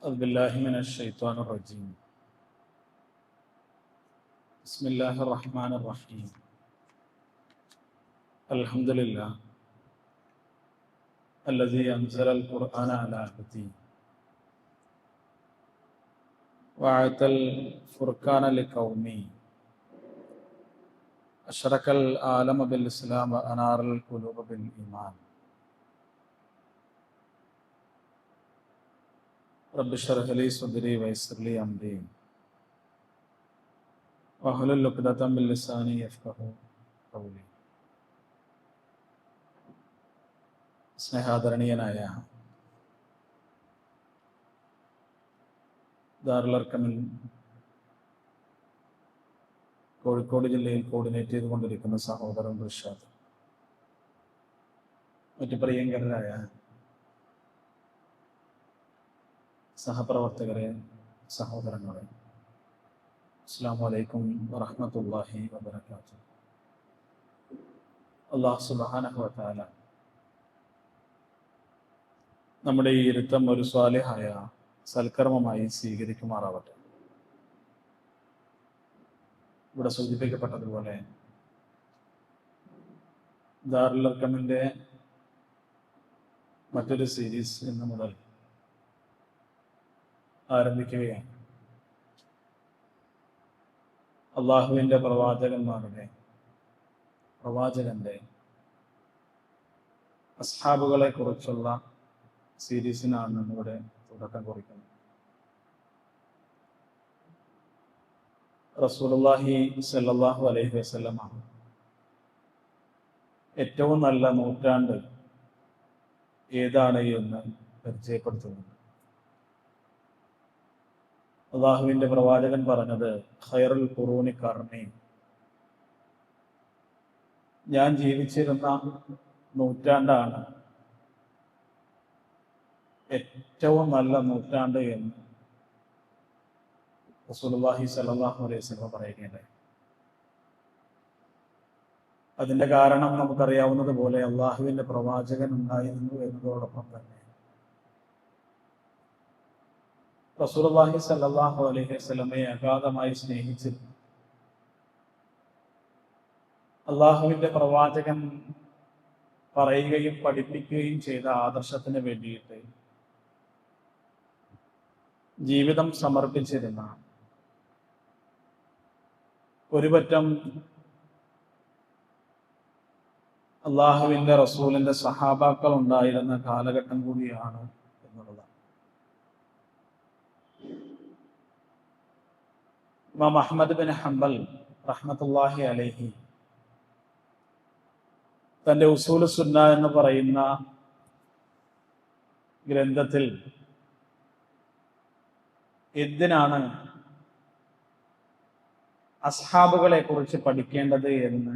أعوذ بالله من الشيطان الرجيم. بسم الله الرحمن الرحيم. الحمد لله الذي أنزل القرآن على عبده وأعطى الفرقان لقومه أشرك العالم بالإسلام وأنار القلوب بالإيمان. رب اشرح لي صدري ويسر لي أمري واحلل عقدة من لساني يفقهوا قولي. സ്നേഹാദരണീയനായ ദാറുൽ കോഴിക്കോട് ജില്ലയിൽ കോർഡിനേറ്റ് ചെയ്തുകൊണ്ടിരിക്കുന്ന സഹോദരൻ റിഷാദ്, മറ്റു പ്രിയങ്കരായ സഹപ്രവർത്തകരെ, സഹോദരങ്ങളെ, അസ്സലാമു അലൈക്കും വറഹ്മത്തുള്ളാഹി വബറകാതുഹു. അല്ലാഹു സുബ്ഹാനഹു വ തആല നമ്മുടെ ഈ ഇരുത്തം ഒരു സ്വാലിഹായ സൽക്കർമ്മമായി സ്വീകരിക്കുമാറാവട്ടെ. ഇവിടെ സൂചിപ്പിക്കപ്പെട്ടതുപോലെ ദാറുൽ അർഖമിന്റെ മറ്റൊരു സീരീസ് ഇന്ന് മുതൽ ആരംഭിക്കുകയാണ്. അള്ളാഹുവിൻ്റെ പ്രവാചകന്റെ അസ്ഹാബുകളെ കുറിച്ചുള്ള സീരീസിനാണ് ഇവിടെ തുടക്കം കുറിക്കുന്നത്. റസൂലുള്ളാഹി സ്വല്ലല്ലാഹു അലൈഹി വസല്ലമ ഏറ്റവും നല്ല നൂറ്റാണ്ട് ഏതാണ് എന്ന് പരിചയപ്പെടുത്തുന്നുണ്ട്. അള്ളാഹുവിൻ്റെ പ്രവാചകൻ പറഞ്ഞത് ഖൈറുൽ ഖുറൂനി ഖർനി, ഞാൻ ജീവിച്ചിരുന്ന നൂറ്റാണ്ടാണ് ഏറ്റവും നല്ല നൂറ്റാണ്ട് എന്ന് റസൂലുള്ളാഹി സ്വല്ലല്ലാഹു അലൈഹി വസല്ലം പറയുകയുണ്ടായി. അതിന്റെ കാരണം നമുക്കറിയാവുന്നതുപോലെ അള്ളാഹുവിന്റെ പ്രവാചകൻ ഉണ്ടായിരുന്നു എന്നതോടൊപ്പം തന്നെ റസൂലുള്ളാഹി സ്വല്ലല്ലാഹു അലൈഹി വസല്ലമയെ അഗാധമായി സ്നേഹിച്ചിരുന്നു. അള്ളാഹുവിന്റെ പ്രവാചകൻ പറയുകയും പഠിപ്പിക്കുകയും ചെയ്ത ആദർശത്തിന് വേണ്ടിയിട്ട് ജീവിതം സമർപ്പിച്ചിരുന്ന ഒരുപറ്റം അള്ളാഹുവിന്റെ റസൂലിന്റെ സഹാബാക്കൾ ഉണ്ടായിരുന്ന കാലഘട്ടം കൂടിയാണ് എന്നുള്ളതാണ്. ഇമാം അഹ്മദ് ബിൻ ഹംബൽ റഹ്മത്തുള്ളാഹി അലൈഹി തന്റെ ഉസൂൽ സുന്ന എന്ന് പറയുന്ന ഗ്രന്ഥത്തിൽ എന്തിനാണ് അസ്ഹാബുകളെ കുറിച്ച് പഠിക്കേണ്ടത് എന്ന്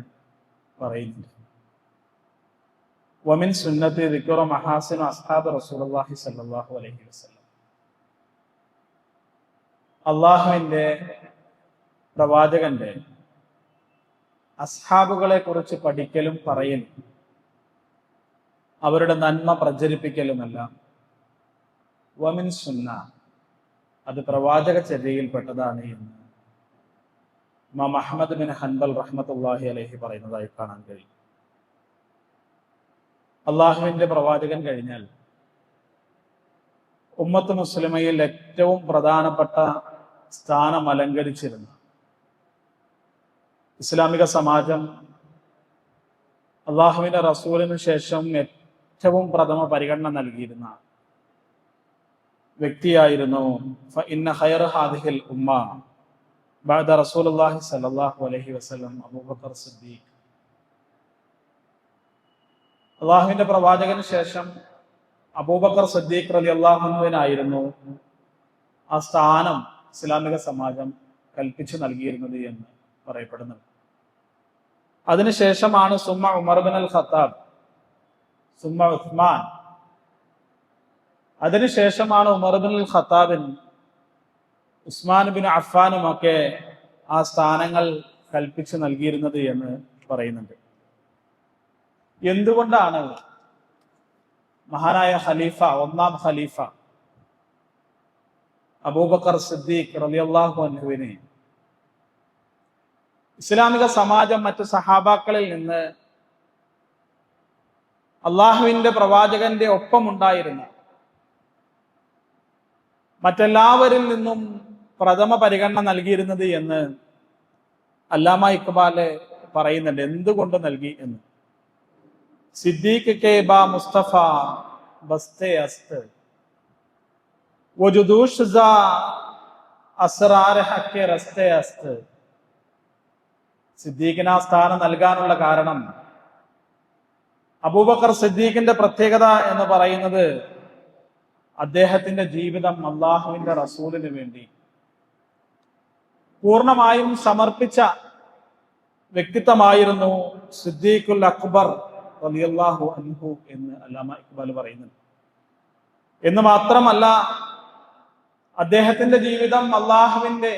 പറയുന്നുണ്ട്. വമിൻ സുന്നത്തി ദിക്റു മഹാസിൻ അസ്ഹാബ് റസൂലുള്ളാഹി സ്വല്ലല്ലാഹു അലൈഹി വസല്ലം, അള്ളാഹുവിന്റെ പ്രവാചകന്റെ അസ്ഹാബുകളെ കുറിച്ച് പഠിക്കലും പറയലും അവരുടെ നന്മ പ്രചരിപ്പിക്കലുമെല്ലാം വമിൻ സുന്ന, അത് പ്രവാചക ചര്യയിൽപ്പെട്ടതാണ് എന്ന് ഇമാം അഹ്മദ് ബിൻ ഹംബൽ റഹ്മത്തുള്ളാഹി അലൈഹി പറയുന്നതായി കാണാൻ കഴിയും. അള്ളാഹുവിന്റെ പ്രവാചകൻ കഴിഞ്ഞാൽ ഉമ്മത്ത് മുസ്ലിമയിൽ ഏറ്റവും പ്രധാനപ്പെട്ട സ്ഥാനം അലങ്കരിച്ചിരുന്ന ഇസ്ലാമിക സമാജം അള്ളാഹുവിന്റെ റസൂലിന് ശേഷം ഏറ്റവും പ്രഥമ പരിഗണന നൽകിയിരുന്ന വ്യക്തിയായിരുന്നു ഇന്ന ഖൈറ ഹാദിഹിൽ ഉമ്മ ബഅദ റസൂലുള്ളാഹി സ്വല്ലല്ലാഹു അലൈഹി വസല്ലം അബൂബക്കർ സിദ്ദീഖ്. അള്ളാഹുവിന്റെ പ്രവാചകന് ശേഷം അബൂബക്കർ സിദ്ദീഖ് റളിയല്ലാഹു അൻഹുവിനായിരുന്നു ആ സ്ഥാനം ഇസ്ലാമിക സമാജം കൽപ്പിച്ചു നൽകിയിരുന്നത് എന്ന് പറയപ്പെടുന്നുണ്ട്. അതിനുശേഷമാണ് സുമ്മ ഉമർ ബിൻ അൽ ഖത്താബ്, സുമ്മ ഉസ്മാൻ, അതിനുശേഷമാണ് ഉമർ ബിൻ അൽ ഖത്താബിനും ഉസ്മാൻ ബിൻ അഫ്ഫാനും ഒക്കെ ആ സ്ഥാനങ്ങൾ കൽപ്പിച്ചു നൽകിയിരുന്നത് എന്ന് പറയുന്നുണ്ട്. എന്തുകൊണ്ടാണ് മഹാനായ ഖലീഫ, ഒന്നാം ഖലീഫ അബൂബക്കർ സിദ്ദീഖ് റളിയല്ലാഹു അൻഹുവിനെ ഇസ്ലാമിക സമാജം മറ്റു സഹാബാക്കളിൽ നിന്ന് അള്ളാഹുവിന്റെ പ്രവാചകന്റെ ഒപ്പമുണ്ടായിരുന്ന മറ്റെല്ലാവരിൽ നിന്നും പ്രഥമ പരിഗണന നൽകിയിരുന്നത് എന്ന് അല്ലാമ ഇഖ്ബാല് പറയുന്നുണ്ട്. എന്തുകൊണ്ട് നൽകി എന്ന്. സിദ്ദീഖ് കെ ബാ മുസ്തഫ ബസ്തെ അസ്ത് വജുദൂഷ് സ അസ്റാർ ഹഖ് റസ്തെ അസ്ത്. സിദ്ദീഖിന് ആ സ്ഥാനം നൽകാനുള്ള കാരണം അബൂബക്കർ സിദ്ദീഖിന്റെ പ്രത്യേകത എന്ന് പറയുന്നത് അദ്ദേഹത്തിന്റെ ജീവിതം അള്ളാഹുവിന്റെ റസൂലിന് വേണ്ടി പൂർണ്ണമായും സമർപ്പിച്ച വ്യക്തിത്വമായിരുന്നു സിദ്ദീഖുൽ അക്ബർ റളിയല്ലാഹു അൻഹു എന്ന് അല്ലാമ ഇഖ്ബാൽ പറയുന്നുണ്ട്. എന്ന് മാത്രമല്ല, അദ്ദേഹത്തിന്റെ ജീവിതം അള്ളാഹുവിന്റെ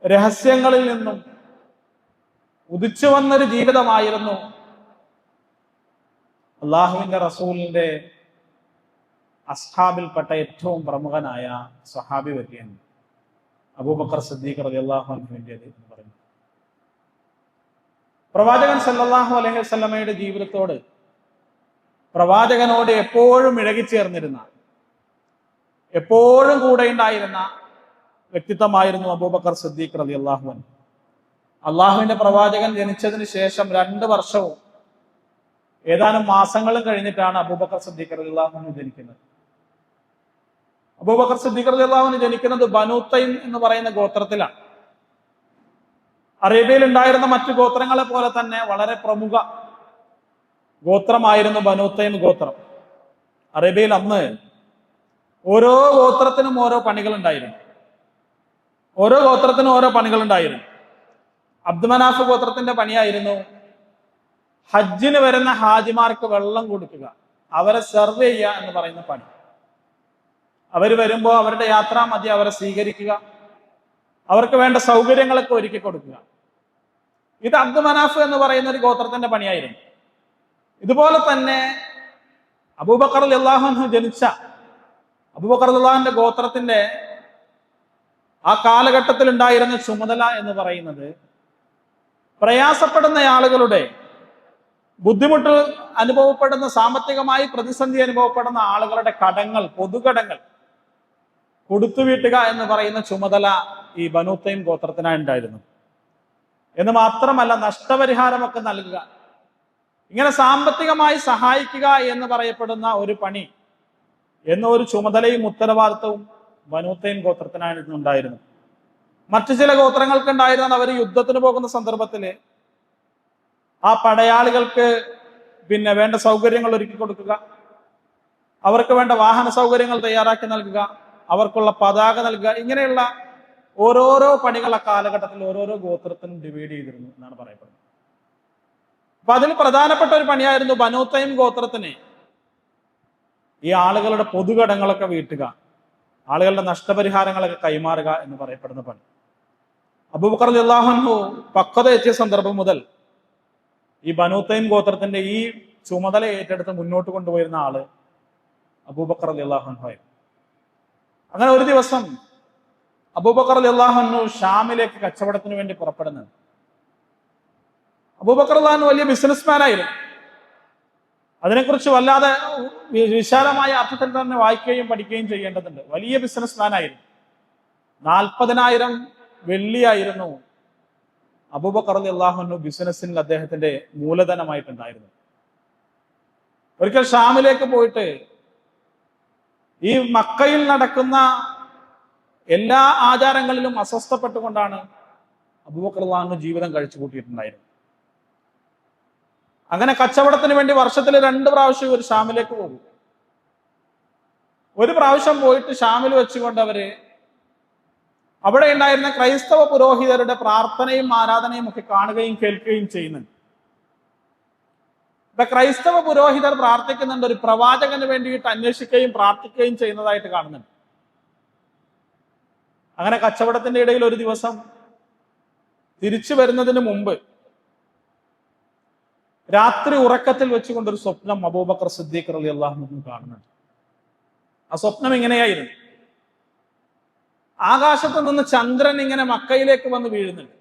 രഹസ്യങ്ങളിൽ നിന്നും ഉദിച്ചു വന്നൊരു ജീവിതമായിരുന്നു. അള്ളാഹുവിന്റെ റസൂലിന്റെ അസ്ഹാബിൽപ്പെട്ട ഏറ്റവും പ്രമുഖനായ സ്വഹാബി വര്യൻ അബൂബക്കർ സിദ്ദീഖ് റളിയല്ലാഹു അൻഹുവിൻ്റേത് എന്ന് പറയുന്നു. പ്രവാചകൻ സല്ലല്ലാഹു അലൈഹി വസല്ലമയുടെ ജീവിതത്തോട്, പ്രവാചകനോട് എപ്പോഴും ഇഴകിച്ചേർന്നിരുന്ന, എപ്പോഴും കൂടെ ഉണ്ടായിരുന്ന വ്യക്തിത്വമായിരുന്നു അബൂബക്കർ സിദ്ദീഖ് റളിയല്ലാഹു അൻഹു. അള്ളാഹുവിന്റെ പ്രവാചകൻ ജനിച്ചതിന് ശേഷം 2 വർഷവും ഏതാനും മാസങ്ങളും കഴിഞ്ഞിട്ടാണ് അബൂബക്കർ സിദ്ദീഖ് റളിയല്ലാഹു അൻഹു ജനിക്കുന്നത്. അബൂബക്കർ സിദ്ദീഖ് റളിയല്ലാഹു അൻഹു ജനിക്കുന്നത് ബനൂ തൈം എന്ന് പറയുന്ന ഗോത്രത്തിലാണ്. അറേബ്യയിൽ ഉണ്ടായിരുന്ന മറ്റു ഗോത്രങ്ങളെ പോലെ തന്നെ വളരെ പ്രമുഖ ഗോത്രമായിരുന്നു ബനൂ തൈം ഗോത്രം. അറേബ്യയിൽ അന്ന് ഓരോ ഗോത്രത്തിനും ഓരോ പണികളുണ്ടായിരുന്നു. ഓരോ ഗോത്രത്തിനും ഓരോ പണികളുണ്ടായിരുന്നു. അബ്ദുമനാഫ് ഗോത്രത്തിന്റെ പണിയായിരുന്നു ഹജ്ജിന് വരുന്ന ഹാജിമാർക്ക് വെള്ളം കൊടുക്കുക, അവരെ സെർവ് ചെയ്യുക എന്ന് പറയുന്ന പണി. അവർ വരുമ്പോൾ അവരുടെ യാത്രാമധ്യ അവരെ സ്വീകരിക്കുക, അവർക്ക് വേണ്ട സൗകര്യങ്ങളൊക്കെ ഒരുക്കി കൊടുക്കുക. ഇത് അബ്ദുമനാഫ് എന്ന് പറയുന്ന ഒരു ഗോത്രത്തിന്റെ പണിയായിരുന്നു. ഇതുപോലെ തന്നെ അബൂബക്കർ റളിയല്ലാഹു അൻഹു ജനിച്ച അബൂബക്കർ റളിയല്ലാഹുവിന്റെ ഗോത്രത്തിന്റെ ആ കാലഘട്ടത്തിൽ ഉണ്ടായിരുന്ന ചുമതല എന്ന് പറയുന്നത് പ്രയാസപ്പെടുന്ന ആളുകളുടെ, ബുദ്ധിമുട്ട് അനുഭവപ്പെടുന്ന, സാമ്പത്തികമായി പ്രതിസന്ധി അനുഭവപ്പെടുന്ന ആളുകളുടെ കടങ്ങൾ, പൊതുകടങ്ങൾ കൊടുത്തു വീട്ടുക എന്ന് പറയുന്ന ചുമതല ഈ ബനൂ തൈം ഗോത്രത്തിനായി ഉണ്ടായിരുന്നു. എന്ന് മാത്രമല്ല, നഷ്ടപരിഹാരമൊക്കെ നൽകുക, ഇങ്ങനെ സാമ്പത്തികമായി സഹായിക്കുക എന്ന് പറയപ്പെടുന്ന ഒരു പണി എന്ന ഒരു ചുമതലയും ഉത്തരവാദിത്വവും ബനൂ തൈം ഗോത്രത്തിനായിരുന്നു ഉണ്ടായിരുന്നു. മറ്റു ചില ഗോത്രങ്ങൾക്ക് ഉണ്ടായിരുന്നത് അവർ യുദ്ധത്തിന് പോകുന്ന സന്ദർഭത്തില് ആ പടയാളികൾക്ക് വേണ്ട സൗകര്യങ്ങൾ ഒരുക്കി കൊടുക്കുക, അവർക്ക് വേണ്ട വാഹന സൗകര്യങ്ങൾ തയ്യാറാക്കി നൽകുക, അവർക്കുള്ള പതാക നൽകുക, ഇങ്ങനെയുള്ള ഓരോരോ പണികൾ ആ കാലഘട്ടത്തിൽ ഓരോരോ ഗോത്രത്തിനും ഡിവൈഡ് ചെയ്തിരുന്നു എന്നാണ് പറയപ്പെടുന്നത്. അപ്പൊ അതിൽ പ്രധാനപ്പെട്ട ഒരു പണിയായിരുന്നു ബനൂ തൈം ഗോത്രത്തിന് ഈ ആളുകളുടെ പൊതുകടങ്ങളൊക്കെ വീട്ടുക, ആളുകളുടെ നഷ്ടപരിഹാരങ്ങളൊക്കെ കൈമാറുക എന്ന് പറയപ്പെടുന്ന പണി. അബൂബക്കർ റളിയല്ലാഹു അൻഹു പക്വത എത്തിയ സന്ദർഭം മുതൽ ഈ ബനൂ തൈം ഗോത്രത്തിന്റെ ഈ ചുമതല ഏറ്റെടുത്ത് മുന്നോട്ട് കൊണ്ടുപോയിരുന്ന ആള് അബൂബക്കർ റളിയല്ലാഹു അൻഹു ആയിരുന്നു. അങ്ങനെ ഒരു ദിവസം അബൂബക്കർ റളിയല്ലാഹു അൻഹു ഷാമിലേക്ക് കച്ചവടത്തിന് വേണ്ടി പുറപ്പെടുന്നത്. അബൂബക്കർ റളിയല്ലാഹു അൻഹു വലിയ ബിസിനസ്മാൻ ആയിരുന്നു. അതിനെക്കുറിച്ച് വല്ലാതെ വിശാലമായ അർത്ഥത്തിൽ തന്നെ വായിക്കുകയും പഠിക്കുകയും ചെയ്യേണ്ടതുണ്ട്. വലിയ ബിസിനസ്മാൻ ആയിരുന്നു. 40,000 വെള്ളിയായിരുന്നു അബൂബക്കർ റളിയല്ലാഹു അൻഹു ബിസിനസ്സിൽ അദ്ദേഹത്തിന്റെ മൂലധനമായിട്ടുണ്ടായിരുന്നു. ഒരിക്കൽ ഷാമിലേക്ക് പോയിട്ട് ഈ മക്കയിൽ നടക്കുന്ന എല്ലാ ആചാരങ്ങളിലും അസ്വസ്ഥപ്പെട്ടുകൊണ്ടാണ് അബൂബക്കർ റളിയല്ലാഹു അൻഹു ജീവിതം കഴിച്ചു കൂട്ടിയിട്ടുണ്ടായിരുന്നു. അങ്ങനെ കച്ചവടത്തിന് വേണ്ടി വർഷത്തിൽ 2 പ്രാവശ്യം ഒരു ഷാമിലേക്ക് പോകും. ഒരു പ്രാവശ്യം പോയിട്ട് ഷാമിൽ വെച്ചുകൊണ്ട് അവര് അവിടെ ഉണ്ടായിരുന്ന ക്രൈസ്തവ പുരോഹിതരുടെ പ്രാർത്ഥനയും ആരാധനയും ഒക്കെ കാണുകയും കേൾക്കുകയും ചെയ്യുന്നുണ്ട്. ഇപ്പൊ ക്രൈസ്തവ പുരോഹിതർ പ്രാർത്ഥിക്കുന്നുണ്ട്, ഒരു പ്രവാചകന് വേണ്ടിയിട്ട് അന്വേഷിക്കുകയും പ്രാർത്ഥിക്കുകയും ചെയ്യുന്നതായിട്ട് കാണുന്നുണ്ട്. അങ്ങനെ കച്ചവടത്തിന്റെ ഇടയിൽ ഒരു ദിവസം തിരിച്ചു വരുന്നതിന് മുമ്പ് രാത്രി ഉറക്കത്തിൽ വെച്ചുകൊണ്ടൊരു സ്വപ്നം അബൂബക്കർ സിദ്ദീഖ് റളിയല്ലാഹു അൻഹു കാണുന്നുണ്ട്. ആ സ്വപ്നം ഇങ്ങനെയായിരുന്നു: ആകാശത്ത് നിന്ന് ചന്ദ്രൻ ഇങ്ങനെ മക്കയിലേക്ക് വന്ന് വീഴുന്നുണ്ട്.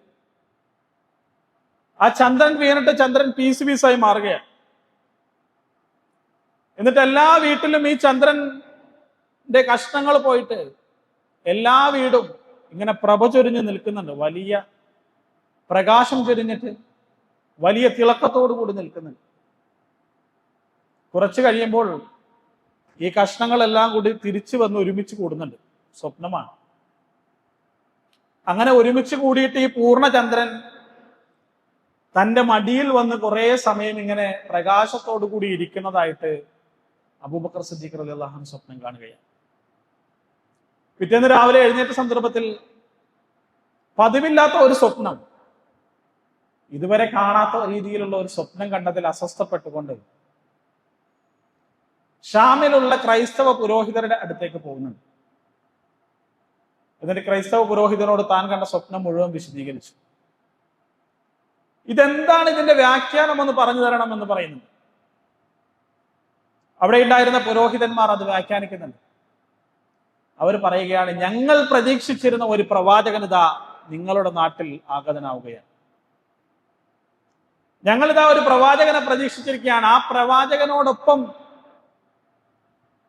ആ ചന്ദ്രൻ വീണിട്ട് ചന്ദ്രൻ പീസ് പീസായി മാറുകയാണ്. എന്നിട്ട് എല്ലാ വീട്ടിലും ഈ ചന്ദ്രന്റെ കഷ്ണങ്ങൾ പോയിട്ട് എല്ലാ വീടും ഇങ്ങനെ പ്രഭ ചൊരിഞ്ഞ് നിൽക്കുന്നുണ്ട്. വലിയ പ്രകാശം ചൊരിഞ്ഞിട്ട് വലിയ തിളക്കത്തോടു കൂടി നിൽക്കുന്നുണ്ട്. കുറച്ചു കഴിയുമ്പോൾ ഈ കഷ്ണങ്ങളെല്ലാം കൂടി തിരിച്ചു വന്ന് ഒരുമിച്ച് കൂടുന്നുണ്ട്. സ്വപ്നമാണ്. അങ്ങനെ ഒരുമിച്ച് കൂടിയിട്ട് ഈ പൂർണ്ണചന്ദ്രൻ തന്റെ മടിയിൽ വന്ന് കുറെ സമയം ഇങ്ങനെ പ്രകാശത്തോടു കൂടി ഇരിക്കുന്നതായിട്ട് അബൂബക്കർ സിദ്ദീഖ് റളിയല്ലാഹു അൻഹു സ്വപ്നം കാണുകയാണ്. പിറ്റേന്ന് രാവിലെ എഴുന്നേറ്റ സന്ദർഭത്തിൽ പതിവില്ലാത്ത ഒരു സ്വപ്നം, ഇതുവരെ കാണാത്ത രീതിയിലുള്ള ഒരു സ്വപ്നം കണ്ടതിൽ അസ്വസ്ഥപ്പെട്ടുകൊണ്ട് ഷാമിലുള്ള ക്രൈസ്തവ പുരോഹിതരുടെ അടുത്തേക്ക് പോകുന്നുണ്ട്. എന്നിട്ട് ക്രൈസ്തവ പുരോഹിതനോട് താൻ കണ്ട സ്വപ്നം മുഴുവൻ വിശദീകരിച്ചു. ഇതെന്താണ്, ഇതിന്റെ വ്യാഖ്യാനം ഒന്ന് പറഞ്ഞു തരണം എന്ന് പറയുന്നുണ്ട്. അവിടെ ഉണ്ടായിരുന്ന പുരോഹിതന്മാർ അത് വ്യാഖ്യാനിക്കുന്നുണ്ട്. അവർ പറയുകയാണ്, ഞങ്ങൾ പ്രതീക്ഷിച്ചിരുന്ന ഒരു പ്രവാചകൻ ഇതാ നിങ്ങളുടെ നാട്ടിൽ ആഗതനാവുകയാണ്. ഞങ്ങളിതാ ഒരു പ്രവാചകനെ പ്രതീക്ഷിച്ചിരിക്കുകയാണ്. ആ പ്രവാചകനോടൊപ്പം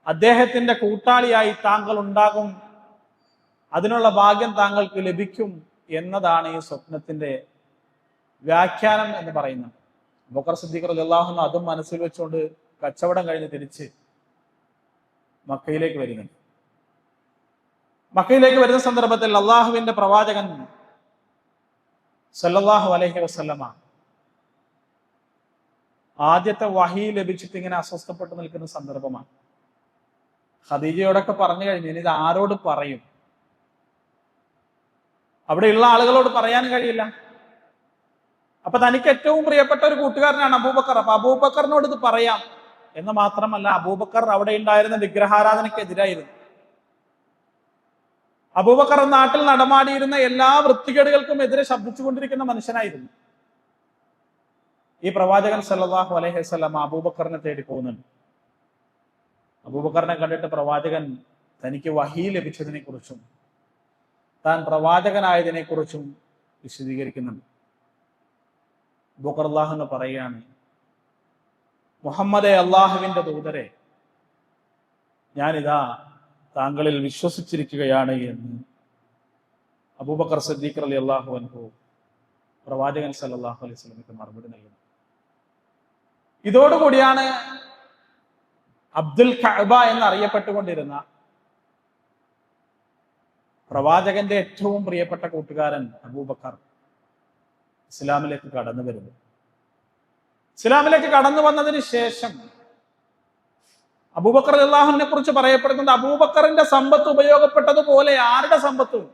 അദ്ദേഹത്തിന്റെ കൂട്ടാളിയായി താങ്കൾ ഉണ്ടാകും, അതിനുള്ള ഭാഗ്യം താങ്കൾക്ക് ലഭിക്കും എന്നതാണ് ഈ സ്വപ്നത്തിന്റെ വ്യാഖ്യാനം എന്ന് പറയുന്നത്. അബൂബക്കർ സിദ്ദീഖ് റളിയല്ലാഹു അൻഹു അതും മനസ്സിൽ വെച്ചുകൊണ്ട് കച്ചവടം കഴിഞ്ഞ് തിരിച്ച് മക്കയിലേക്ക് വരുന്നുണ്ട്. മക്കയിലേക്ക് വരുന്ന സന്ദർഭത്തിൽ അള്ളാഹുവിന്റെ പ്രവാചകൻ സല്ലല്ലാഹു അലൈഹി വസല്ലമ ആദ്യത്തെ വഹി ലഭിച്ചിട്ട് ഇങ്ങനെ അസ്വസ്ഥപ്പെട്ട് നിൽക്കുന്ന സന്ദർഭമാണ്. ഖദീജയോടൊക്കെ പറഞ്ഞു കഴിഞ്ഞു, ഇനി ഇത് ആരോട് പറയും? അവിടെയുള്ള ആളുകളോട് പറയാൻ കഴിയില്ല. അപ്പൊ തനിക്ക് ഏറ്റവും പ്രിയപ്പെട്ട ഒരു കൂട്ടുകാരനാണ് അബൂബക്കർ. അപ്പൊ അബൂബക്കറിനോട് ഇത് പറയാം എന്ന് മാത്രമല്ല, അബൂബക്കർ അവിടെ ഉണ്ടായിരുന്ന വിഗ്രഹാരാധനയ്ക്കെതിരായിരുന്നു. അബൂബക്കർ നാട്ടിൽ നടമാടിയിരുന്ന എല്ലാ വൃത്തികേടുകൾക്കും എതിരെ ശബ്ദിച്ചുകൊണ്ടിരിക്കുന്ന മനുഷ്യനായിരുന്നു. ഈ പ്രവാചകൻ സല്ലല്ലാഹു അലൈഹി വസല്ലം അബൂബക്കറിനെ തേടി പോകുന്നുണ്ട്. അബൂബക്കറിനെ കണ്ടിട്ട് പ്രവാചകൻ തനിക്ക് വഹീ ലഭിച്ചതിനെ കുറിച്ചും താൻ പ്രവാചകനായതിനെ കുറിച്ചും വിശദീകരിക്കുന്നുണ്ട്. അബൂബക്കർ അല്ലാഹുവിനെ പറയുകയാണ്, മുഹമ്മദേ, അള്ളാഹുവിന്റെ ദൂതരെ, ഞാനിതാ താങ്കളിൽ വിശ്വസിച്ചിരിക്കുകയാണ് എന്ന് അബൂബക്കർ സിദ്ദീഖ് റളിയല്ലാഹു അൻഹു പ്രവാചകൻ സല്ലല്ലാഹു അലൈഹി വസല്ലമയ്ക്ക് മറുപടി നൽകുന്നു. ഇതോടുകൂടിയാണ് അബ്ദുൽ കഅബ എന്നറിയപ്പെട്ടുകൊണ്ടിരുന്ന പ്രവാചകന്റെ ഏറ്റവും പ്രിയപ്പെട്ട കൂട്ടുകാരൻ അബൂബക്കർ ഇസ്ലാമിലേക്ക് കടന്നു വരുന്നു. ഇസ്ലാമിലേക്ക് കടന്നു വന്നതിന് ശേഷം അബൂബക്കർ റളിയല്ലാഹുവിനെ കുറിച്ച് പറയപ്പെടുന്നത്, അബൂബക്കറിന്റെ സമ്പത്ത് ഉപയോഗപ്പെട്ടതുപോലെ ആരുടെ സമ്പത്തും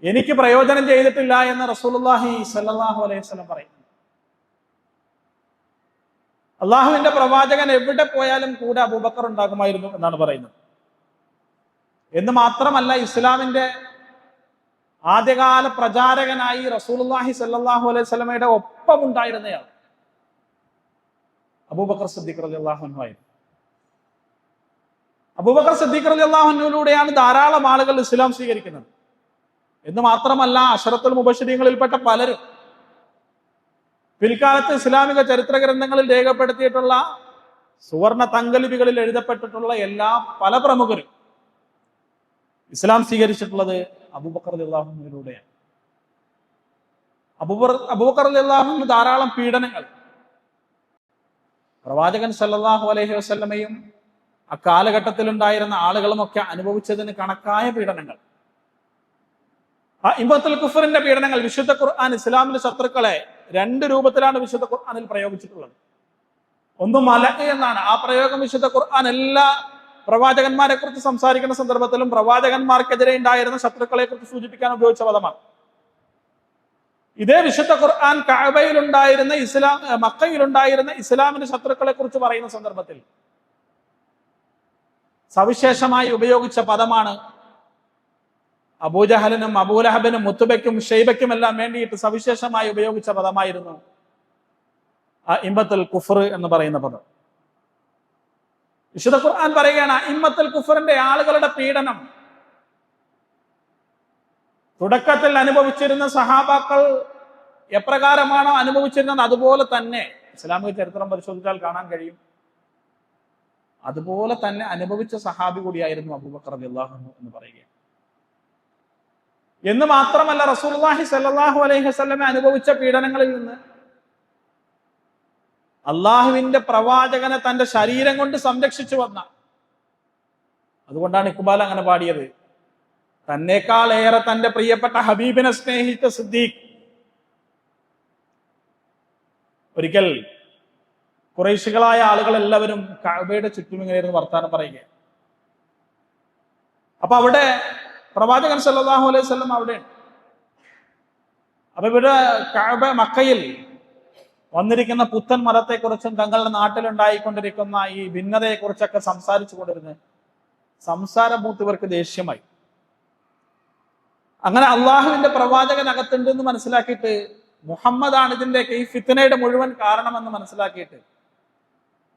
എനിക്ക് പ്രയോജനം ചെയ്തിട്ടില്ല എന്ന് റസൂലുള്ളാഹി സ്വല്ലല്ലാഹു അലൈഹി വസല്ലം പറയുന്നു. അള്ളാഹുവിന്റെ പ്രവാചകൻ എവിടെ പോയാലും കൂടെ അബൂബക്കർ ഉണ്ടാകുമായിരുന്നു എന്നാണ് പറയുന്നത്. എന്ന് മാത്രമല്ല, ഇസ്ലാമിന്റെ ആദ്യകാല പ്രചാരകനായി റസൂലുള്ളാഹി സ്വല്ലല്ലാഹു അലൈഹി വസല്ലമയുടെ ഒപ്പം ഉണ്ടായിരുന്നയാൾ അബൂബക്കർ സിദ്ദീഖ് റളിയല്ലാഹു അൻഹു ആയിരുന്നു. അബൂബക്കർ സിദ്ദീഖ് റളിയല്ലാഹു അൻഹുവിലൂടെയാണ് ധാരാളം ആളുകൾ ഇസ്ലാം സ്വീകരിക്കുന്നത്. എന്ന് മാത്രമല്ല, അശറത്തുൽ മുബശ്ശിരീങ്ങളിൽപ്പെട്ട പലരും പിൽക്കാലത്ത് ഇസ്ലാമിക ചരിത്ര ഗ്രന്ഥങ്ങളിൽ രേഖപ്പെടുത്തിയിട്ടുള്ള സുവർണ തങ്കലിപികളിൽ എഴുതപ്പെട്ടിട്ടുള്ള എല്ലാ പല പ്രമുഖരും ഇസ്ലാം സ്വീകരിച്ചിട്ടുള്ളത് അബൂബക്കർ റളിയല്ലാഹു അൻഹുവിലൂടെയാണ്. അബൂബക്കർ റളിയല്ലാഹു അൻഹു ധാരാളം പീഡനങ്ങൾ പ്രവാചകൻ സല്ലല്ലാഹു അലൈഹി വസല്ലമയും അക്കാലഘട്ടത്തിൽ ഉണ്ടായിരുന്ന ആളുകളും ഒക്കെ അനുഭവിച്ചതിന് കണക്കായ പീഡനങ്ങൾ, ഇമ്പത്തുൽ കുഫറിന്റെ പീഡനങ്ങൾ. വിശുദ്ധ ഖുർആൻ ഇസ്ലാമിന്റെ ശത്രുക്കളെ രണ്ട് രൂപത്തിലാണ് വിശുദ്ധ ഖുർആനിൽ പ്രയോഗിച്ചിട്ടുള്ളത്. ഒന്ന് മലഅ് എന്നാണ്. ആ പ്രയോഗം വിശുദ്ധ ഖുർആൻ എല്ലാ പ്രവാചകന്മാരെ കുറിച്ച് സംസാരിക്കുന്ന സന്ദർഭത്തിലും പ്രവാചകന്മാർക്കെതിരെ ഉണ്ടായിരുന്ന ശത്രുക്കളെ കുറിച്ച് സൂചിപ്പിക്കാൻ ഉപയോഗിച്ച പദമാണ്. ഇതേ വിശുദ്ധ ഖുർആൻ കഅബയിലുണ്ടായിരുന്ന മക്കയിലുണ്ടായിരുന്ന ഇസ്ലാമിന്റെ ശത്രുക്കളെ കുറിച്ച് പറയുന്ന സന്ദർഭത്തിൽ സവിശേഷമായി ഉപയോഗിച്ച പദമാണ്. അബൂജഹലിനും അബൂലഹബിനും മുത്തുബയ്ക്കും ഷൈബയ്ക്കും എല്ലാം വേണ്ടിയിട്ട് സവിശേഷമായി ഉപയോഗിച്ച പദമായിരുന്നു ഇമ്പത്തുൽ കുഫർ എന്ന് പറയുന്ന പദം. വിശുദ്ധ ഖുർആൻ പറയുകയാണ്, ഇമ്മത്തുൽ കുഫറിന്റെ ആളുകളുടെ പീഡനം തുടക്കത്തിൽ അനുഭവിച്ചിരുന്ന സഹാബാക്കൾ എപ്രകാരമാണോ അനുഭവിച്ചിരുന്നത് അതുപോലെ തന്നെ ഇസ്ലാമിക ചരിത്രം പരിശോധിച്ചാൽ കാണാൻ കഴിയും. അതുപോലെ തന്നെ അനുഭവിച്ച സഹാബി കൂടിയായിരുന്നു അബൂബക്കർ റളിയല്ലാഹു അൻഹു എന്ന് പറയുകയാണ്. എന്ന് മാത്രമല്ല, റസൂലുള്ളാഹി സ്വല്ലല്ലാഹു അലൈഹി വസല്ലമ അനുഭവിച്ച പീഡനങ്ങളിൽ നിന്ന് അള്ളാഹുവിന്റെ പ്രവാചകനെ തന്റെ ശരീരം കൊണ്ട് സംരക്ഷിച്ചു വന്ന, അതുകൊണ്ടാണ് ഇഖ്ബാൽ അങ്ങനെ പാടിയത്, തന്നേക്കാൾ ഏറെ തന്റെ പ്രിയപ്പെട്ട ഹബീബിനെ സ്നേഹിച്ച സിദ്ദീഖ്. ഒരിക്കൽ ഖുറൈശികളായ ആളുകൾ എല്ലാവരും കഅബയുടെ ചുറ്റും ഇങ്ങനെയായിരുന്നു വർത്താനം പറയുക. അപ്പൊ അവിടെ പ്രവാചകൻ സല്ലല്ലാഹു അലൈഹി വസല്ലം അവിടെയാണ്. അപ്പൊ ഇവിടെ കഅബ മക്കയിൽ വന്നിരിക്കുന്ന പുത്തൻ മതത്തെക്കുറിച്ചും തങ്ങളുടെ നാട്ടിലുണ്ടായിക്കൊണ്ടിരിക്കുന്ന ഈ ഭിന്നതയെക്കുറിച്ചൊക്കെ സംസാരിച്ചു കൊണ്ടിരുന്നു. സംസാരം മൂത്ത് ഇവർക്ക് ദേഷ്യമായി. അങ്ങനെ അള്ളാഹുവിന്റെ പ്രവാചകൻ അകത്തുണ്ട് എന്ന് മനസ്സിലാക്കിയിട്ട്, മുഹമ്മദാണ് ഇതിന്റെയൊക്കെ ഈ ഫിത്നയുടെ മുഴുവൻ കാരണമെന്ന് മനസ്സിലാക്കിയിട്ട്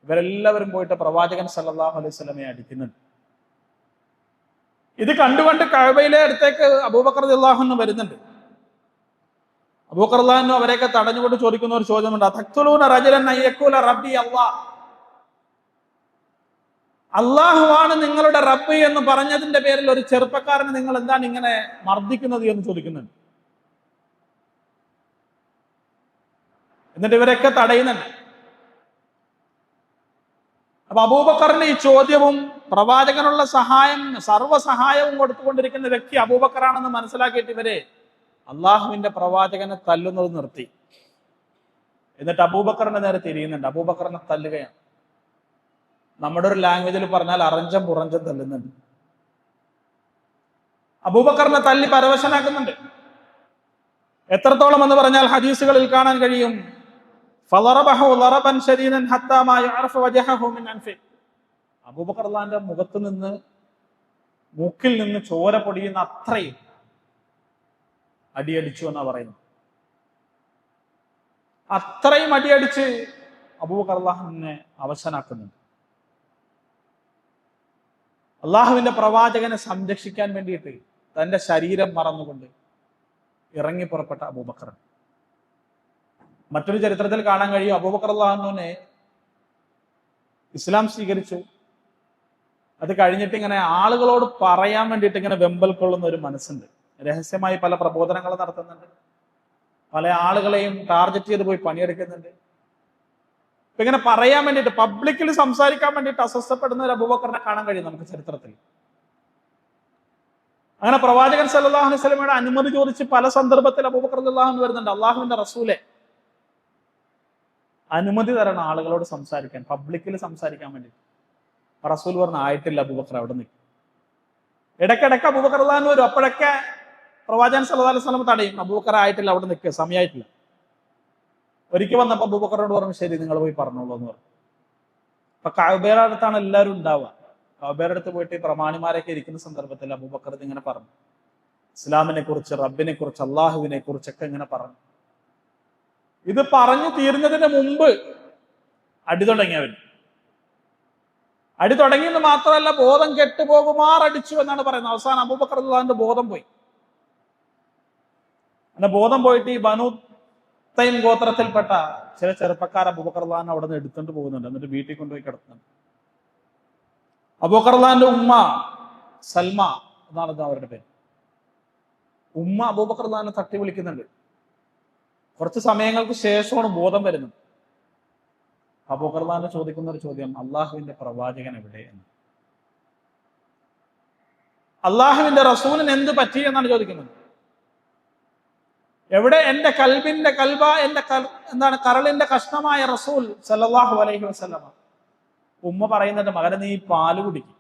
ഇവരെല്ലാവരും പോയിട്ട് പ്രവാചകൻ സല്ലല്ലാഹു അലൈഹി വസല്ലമയെ അടിക്കുന്നുണ്ട്. ഇത് കണ്ടുകൊണ്ട് കഅബയിലെ അടുത്തേക്ക് അബൂബക്കർ റളിയല്ലാഹു അൻഹു വരുന്നുണ്ട്. അബൂബക്കർ റളിയല്ലാഹു അൻഹു അവരെയൊക്കെ തടഞ്ഞുകൊണ്ട് ചോദിക്കുന്ന ഒരു ചോദ്യമുണ്ട്, തഖ്തുലൂന റജലൻ അയ്യഖൂല റബ്ബി അല്ലാഹ്, അള്ളാഹുവാണ് നിങ്ങളുടെ റബ്ബ് എന്ന് പറഞ്ഞതിന്റെ പേരിൽ ഒരു ചെറുപ്പക്കാരനെ നിങ്ങൾ എന്താണ് ഇങ്ങനെ മർദ്ദിക്കുന്നത് എന്ന് ചോദിക്കുന്നുണ്ട്. എന്നിട്ട് ഇവരൊക്കെ തടയുന്നുണ്ട്. അപ്പൊ അബൂബക്കറിന്റെ ഈ ചോദ്യവും പ്രവാചകനുള്ള സഹായം, സർവ്വസഹായവും കൊടുത്തുകൊണ്ടിരിക്കുന്ന വ്യക്തി അബൂബക്കറാണെന്ന് മനസ്സിലാക്കിയിട്ട് ഇവരെ അള്ളാഹുവിന്റെ പ്രവാചകനെ തല്ലുന്നത് നിർത്തി. എന്നിട്ട് അബൂബക്കറിന്റെ നേരെ തിരിയുന്നുണ്ട്, അബൂബക്കറിനെ തല്ലുകയാണ്. നമ്മുടെ ഒരു ലാംഗ്വേജിൽ പറഞ്ഞാൽ അറഞ്ചം പുറഞ്ചം തല്ലുന്നുണ്ട്. അബൂബക്കറിനെ തല്ലി പരവശനാക്കുന്നുണ്ട്. എത്രത്തോളം എന്ന് പറഞ്ഞാൽ ഹദീസുകളിൽ കാണാൻ കഴിയും, അബൂബക്കർ റളിയല്ലാഹുവിന്റെ മുഖത്ത് നിന്ന്, മൂക്കിൽ നിന്ന് ചോര പൊടിയുന്ന അത്രയും അടിയടിച്ചു എന്നാ പറയുന്നത്. അത്രയും അടിയടിച്ച് അബൂബക്കർ റളിയല്ലാഹുവിനെ അവശനാക്കുന്നുണ്ട്. അള്ളാഹുവിന്റെ പ്രവാചകനെ സംരക്ഷിക്കാൻ വേണ്ടിയിട്ട് തന്റെ ശരീരം മറന്നുകൊണ്ട് ഇറങ്ങി പുറപ്പെട്ട അബൂബക്കർ. മറ്റൊരു ചരിത്രത്തിൽ കാണാൻ കഴിയും, അബൂബക്കർ റളിയല്ലാഹുവിനെ ഇസ്ലാം സ്വീകരിച്ചു. അത് കഴിഞ്ഞിട്ട് ഇങ്ങനെ ആളുകളോട് പറയാൻ വേണ്ടിയിട്ട് ഇങ്ങനെ വെമ്പൽ കൊള്ളുന്ന ഒരു മനസ്സുണ്ട്. രഹസ്യമായി പല പ്രബോധനങ്ങൾ നടത്തുന്നുണ്ട്, പല ആളുകളെയും ടാർഗറ്റ് ചെയ്ത് പോയി പണിയെടുക്കുന്നുണ്ട്. ഇപ്പൊ ഇങ്ങനെ പറയാൻ വേണ്ടിയിട്ട്, പബ്ലിക്കിൽ സംസാരിക്കാൻ വേണ്ടിയിട്ട് അസ്വസ്ഥപ്പെടുന്ന ഒരു അബൂബക്കറിനെ കാണാൻ കഴിയും നമുക്ക് ചരിത്രത്തിൽ. അങ്ങനെ പ്രവാചകൻ സല്ലല്ലാഹു അലൈഹി വസല്ലമയുടെ അനുമതി ചോദിച്ച് പല സന്ദർഭത്തിൽ അബൂബക്കർ റളിയല്ലാഹു അൻഹു വരുന്നുണ്ട്. അള്ളാഹുവിന്റെ റസൂലെ, അനുമതി തരണം ആളുകളോട് സംസാരിക്കാൻ, പബ്ലിക്കിൽ സംസാരിക്കാൻ വേണ്ടി. റസൂൽ പറഞ്ഞ ആയിട്ടില്ല അബൂബക്കർ, അവിടെ നിൽക്കും. ഇടയ്ക്കിടയ്ക്ക് അബൂബക്കർ റളിയല്ലാഹു അൻഹു വരും. അപ്പോഴൊക്കെ പ്രവാചകൻ സല്ലല്ലാഹു അലൈഹി വസല്ലം തടയും, അബൂബക്കർ ആയിട്ടില്ല, അവിടെ നിൽക്കുക, സമയമായിട്ടില്ല. ഒരിക്കൽ വന്നപ്പോൾ അബൂബക്കറിനോട് പറഞ്ഞു, ശരി നിങ്ങൾ പോയി പറഞ്ഞോളൂ എന്ന് പറഞ്ഞു. അപ്പൊ കഅബയുടെ അടുത്താണ് എല്ലാവരും ഉണ്ടാവുക. കഅബയുടെ അടുത്ത് പോയിട്ട് പ്രമാണിമാരൊക്കെ ഇരിക്കുന്ന സന്ദർഭത്തിൽ അബൂബക്കർ ഇങ്ങനെ പറഞ്ഞു, ഇസ്ലാമിനെ കുറിച്ച്, റബ്ബിനെ കുറിച്ച്, അള്ളാഹുവിനെ കുറിച്ചൊക്കെ ഇങ്ങനെ പറഞ്ഞു. ഇത് പറഞ്ഞു തീരുന്നതിന് മുമ്പ് അടി തുടങ്ങിയവൻ. അടി തുടങ്ങിയെന്ന് മാത്രമല്ല, ബോധം കെട്ടുപോകുമാർ അടിച്ചു എന്നാണ് പറയുന്നത്. അവസാനം അബൂബക്കർ റളിയല്ലാഹുവിന്റെ ബോധം പോയി. അങ്ങനെ ബോധം പോയിട്ട് ഈ ബനൂ തൈം ഗോത്രത്തിൽപ്പെട്ട ചില ചെറുപ്പക്കാർ അബൂബക്കർ റളിയല്ലാഹു അവിടെ നിന്ന് എടുത്തുകൊണ്ട് പോകുന്നുണ്ട്. എന്നിട്ട് വീട്ടിൽ കൊണ്ടുപോയി കിടത്തുന്നുണ്ട്. അബൂബക്കർ റളിയല്ലാഹുവിന്റെ ഉമ്മ സൽമ എന്നാണ് അവരുടെ പേര്. ഉമ്മ അബൂബക്കർ റളിയല്ലാഹുവിനെ തട്ടി വിളിക്കുന്നുണ്ട്. കുറച്ച് സമയങ്ങൾക്ക് ശേഷമാണ് ബോധം വരുന്നത്. അബൂബക്കർ റളിയല്ലാഹു ചോദിക്കുന്ന ഒരു ചോദ്യം, അള്ളാഹുവിന്റെ പ്രവാചകൻ എവിടെ എന്ന്. അള്ളാഹുവിന്റെ റസൂലിന് എന്ത് പറ്റി എന്നാണ് ചോദിക്കുന്നത്. എവിടെ എന്റെ കൽബിന്റെ കൽബ, എന്റെ എന്താണ് കരളിന്റെ കഷ്ണമായ റസൂൽ സല്ലല്ലാഹു അലൈഹി വസല്ലമ. ഉമ്മ പറയുന്നുണ്ട്, മകനെ നീ പാല് കുടിക്കും,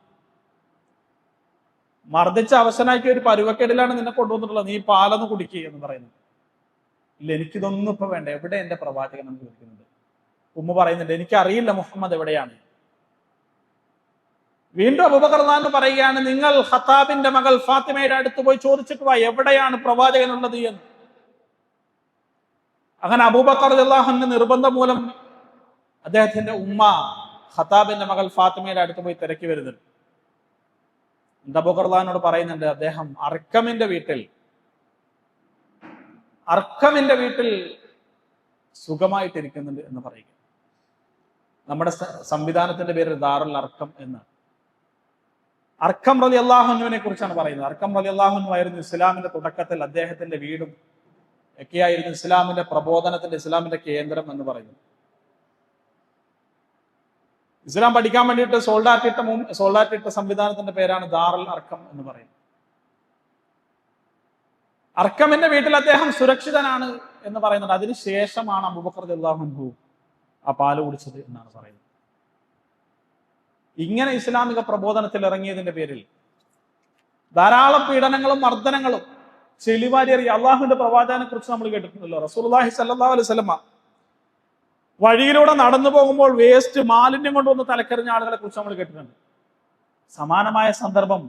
മർദ്ദിച്ച അവശനാക്കിയ ഒരു പരുവക്കേടിലാണ് നിന്നെ കൊണ്ടുവന്നിട്ടുള്ളത്, നീ പാലൊന്ന് കുടിക്കുക എന്ന് പറയുന്നു. ഇല്ല, എനിക്കിതൊന്നും ഇപ്പൊ വേണ്ട, എവിടെ എന്റെ പ്രവാചകൻ എന്ന് ചോദിക്കുന്നുണ്ട്. ഉമ്മ പറയുന്നുണ്ട്, എനിക്കറിയില്ല മുഹമ്മദ് എവിടെയാണ്. വീണ്ടും അബൂബക്കർ റളിയല്ലാഹു പറയുകയാണ്, നിങ്ങൾ ഖത്താബിന്റെ മകൾ ഫാത്തിമയുടെ അടുത്ത് പോയി ചോദിച്ചിട്ട് വാ, എവിടെയാണ് പ്രവാചകൻ ഉള്ളത് എന്ന്. അങ്ങനെ അബൂബക്കർ റളിയല്ലാഹുവിന്റെ നിർബന്ധം മൂലം അദ്ദേഹത്തിന്റെ ഉമ്മ ഖത്താബിന്റെ മകൾ ഫാത്തിമയുടെ അടുത്ത് പോയി തിരക്കി വരുന്നുണ്ട്. അബൂബക്കർ റളിയല്ലാഹുവിനോട് പറയുന്നുണ്ട്, അദ്ദേഹം അർക്കമിന്റെ വീട്ടിൽ അർക്കമിന്റെ വീട്ടിൽ സുഖമായിട്ടിരിക്കുന്നുണ്ട് എന്ന് പറയുക. നമ്മുടെ സംവിധാനത്തിന്റെ പേര് ദാറുൽ അർക്കം എന്നാണ്. അർക്കം റളിയല്ലാഹു അൻഹുവിനെ കുറിച്ചാണ് പറയുന്നത്. അർക്കം റളിയല്ലാഹു അൻഹു ആയിരുന്നു ഇസ്ലാമിന്റെ തുടക്കത്തിൽ അദ്ദേഹത്തിന്റെ വീടും ഒക്കെയായിരുന്നു ഇസ്ലാമിന്റെ പ്രബോധനത്തിന്റെ, ഇസ്ലാമിന്റെ കേന്ദ്രം എന്ന് പറയുന്നത്. ഇസ്ലാം പഠിക്കാൻ വേണ്ടിയിട്ട് സോൾഡാറ്റിട്ട സംവിധാനത്തിന്റെ പേരാണ് ദാറുൽ അർക്കം എന്ന് പറയുന്നത്. അർക്കമിന്റെ വീട്ടിൽ അദ്ദേഹം സുരക്ഷിതനാണ് എന്ന് പറയുന്നുണ്ട്. അതിനുശേഷമാണ് അബൂബക്കർ റളിയല്ലാഹു അൻഹു ആ പാല് കുടിച്ചത് എന്നാണ് പറയുന്നത്. ഇങ്ങനെ ഇസ്ലാമിക പ്രബോധനത്തിൽ ഇറങ്ങിയതിന്റെ പേരിൽ ധാരാളം പീഡനങ്ങളും മർദ്ദനങ്ങളും ചെളിവാരിയേറിയ അള്ളാഹുവിന്റെ പ്രവാചകനെ കുറിച്ച് നമ്മൾ കേട്ടിട്ടുണ്ടല്ലോ. റസൂലുള്ളാഹി സ്വല്ലല്ലാഹു അലൈഹി വസല്ലമ വഴിയിലൂടെ നടന്നു പോകുമ്പോൾ വേസ്റ്റ് മാലിന്യം കൊണ്ടുവന്ന് തലക്കെറിഞ്ഞ ആളുകളെ കുറിച്ച് നമ്മൾ കേട്ടിട്ടുണ്ട്. സമാനമായ സന്ദർഭം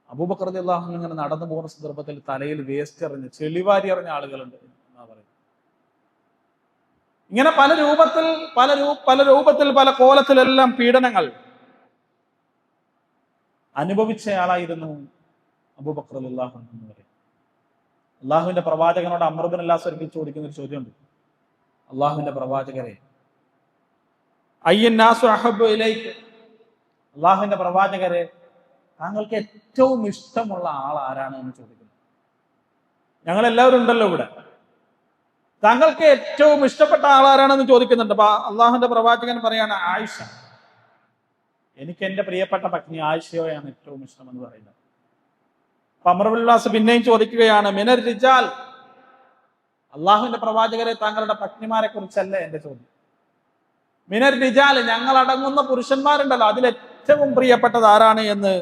അബൂബക്കർ റളിയല്ലാഹു അൻഹു ഇങ്ങനെ നടന്നു പോകുന്ന സന്ദർഭത്തിൽ തലയിൽ വേസ്റ്റ് എറിഞ്ഞ് ചെളിവാരി എറിഞ്ഞ ആളുകളുണ്ട് എന്നാ പറയുന്നത്. ഇങ്ങനെ പല രൂപത്തിൽ പല കോലത്തിലെല്ലാം പീഡനങ്ങൾ അനുഭവിച്ചയാളായിരുന്നു അബൂബക്കർ റളിയല്ലാഹു അൻഹു എന്ന് പറയും. അള്ളാഹുവിന്റെ പ്രവാചകനോട് അംർ ഇബ്നു അൽ-ആസ് ഒരിക്കൽ ചോദിക്കുന്ന ഒരു ചോദ്യമുണ്ട്. അള്ളാഹുവിന്റെ പ്രവാചകരെ, അയ്യന്നാസു അഹബ്ബു ഇലൈക, അള്ളാഹുവിന്റെ പ്രവാചകരെ താങ്കൾക്ക് ഏറ്റവും ഇഷ്ടമുള്ള ആൾ ആരാണ് എന്ന് ചോദിക്കുന്നു. ഞങ്ങൾ എല്ലാവരും ഉണ്ടല്ലോ ഇവിടെ. താങ്കൾക്ക് ഏറ്റവും ഇഷ്ടപ്പെട്ട ആൾ ആരാണെന്ന് ചോദിക്കുന്നുണ്ട്. അപ്പൊ അള്ളാഹുവിന്റെ പ്രവാചകൻ പറയാണ് ആയിഷ, എനിക്ക് എന്റെ പ്രിയപ്പെട്ട പത്നി ആയിഷയോയാണ് ഏറ്റവും ഇഷ്ടം എന്ന് പറയുന്നത്. അപ്പൊ അംർ ഇബ്നു അൽ-ആസ് പിന്നെയും ചോദിക്കുകയാണ്, മിനർ റിജാൽ, അള്ളാഹുവിന്റെ പ്രവാചകരെ താങ്കളുടെ പത്നിമാരെ കുറിച്ചല്ലേ എന്റെ ചോദ്യം. മിനർ റിജാൽ, ഞങ്ങൾ അടങ്ങുന്ന പുരുഷന്മാരുണ്ടല്ലോ, അതിൽ ഏറ്റവും പ്രിയപ്പെട്ടത് ആരാണ് എന്ന്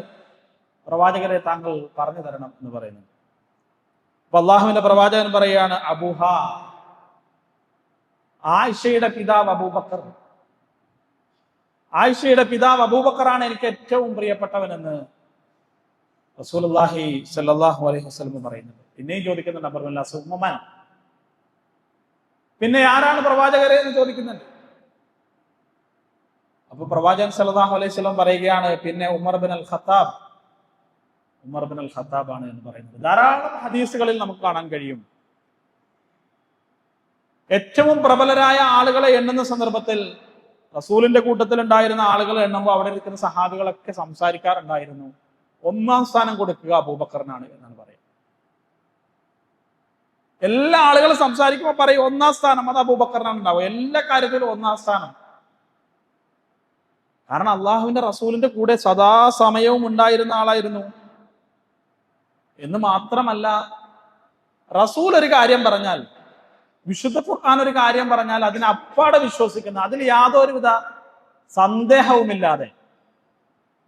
പ്രവാചകരെ താങ്കൾ പറഞ്ഞു തരണം എന്ന് പറയുന്നു. അപ്പൊ അള്ളാഹുവിന്റെ പ്രവാചകൻ പറയാണ് അബൂഹ, ആയിഷയുടെ പിതാവ് അബൂബക്കർ, ആയിഷയുടെ പിതാവ് അബൂബക്കറാണ് എനിക്ക് ഏറ്റവും പ്രിയപ്പെട്ടവനെന്ന് റസൂലുള്ളാഹി സ്വല്ലല്ലാഹു അലൈഹി വസല്ലം പറയുന്നത്. പിന്നെയും ചോദിക്കുന്നുണ്ട് അംർ ഇബ്നു അൽ-ആസ്, ഉമ്മൻ, പിന്നെ ആരാണ് പ്രവാചകരെ എന്ന് ചോദിക്കുന്നുണ്ട്. അപ്പൊ പ്രവാചകൻ സല്ലല്ലാഹു അലൈഹി വസല്ലം പറയുകയാണ്, പിന്നെ ഉമർ ബിൻ അൽ ഖത്താബ്, ഉമർ ബിൻ അൽ ഖത്താബ് ആണ് എന്ന് പറയുന്നത്. ധാരാളം ഹദീസുകളിൽ നമുക്ക് കാണാൻ കഴിയും. ഏറ്റവും പ്രബലരായ ആളുകളെ എണ്ണുന്ന സന്ദർഭത്തിൽ റസൂലിന്റെ കൂട്ടത്തിൽ ഉണ്ടായിരുന്ന ആളുകളെ എണ്ണുമ്പോൾ അവിടെ ഇരിക്കുന്ന സഹാബികളൊക്കെ സംസാരിക്കാറുണ്ടായിരുന്നു, ഒന്നാം സ്ഥാനം കൊടുക്കുക അബൂബക്കറിനാണ് എന്നാണ് പറയുന്നത്. എല്ലാ ആളുകളും സംസാരിക്കുമ്പോൾ പറയും ഒന്നാം സ്ഥാനം അത് അബൂബക്കറിനാണ് ഉണ്ടാവും, എല്ലാ കാര്യത്തിലും ഒന്നാം സ്ഥാനം. കാരണം അള്ളാഹുവിന്റെ റസൂലിന്റെ കൂടെ സദാസമയവും ഉണ്ടായിരുന്ന ആളായിരുന്നു. എന്ന് മാത്രമല്ല, റസൂൽ ഒരു കാര്യം പറഞ്ഞാൽ, വിശുദ്ധ ഖുർആൻ ഒരു കാര്യം പറഞ്ഞാൽ അതിനെ അപ്പാടെ വിശ്വസിക്കുന്ന, അതിൽ യാതൊരുവിധ സന്ദേഹവുമില്ലാതെ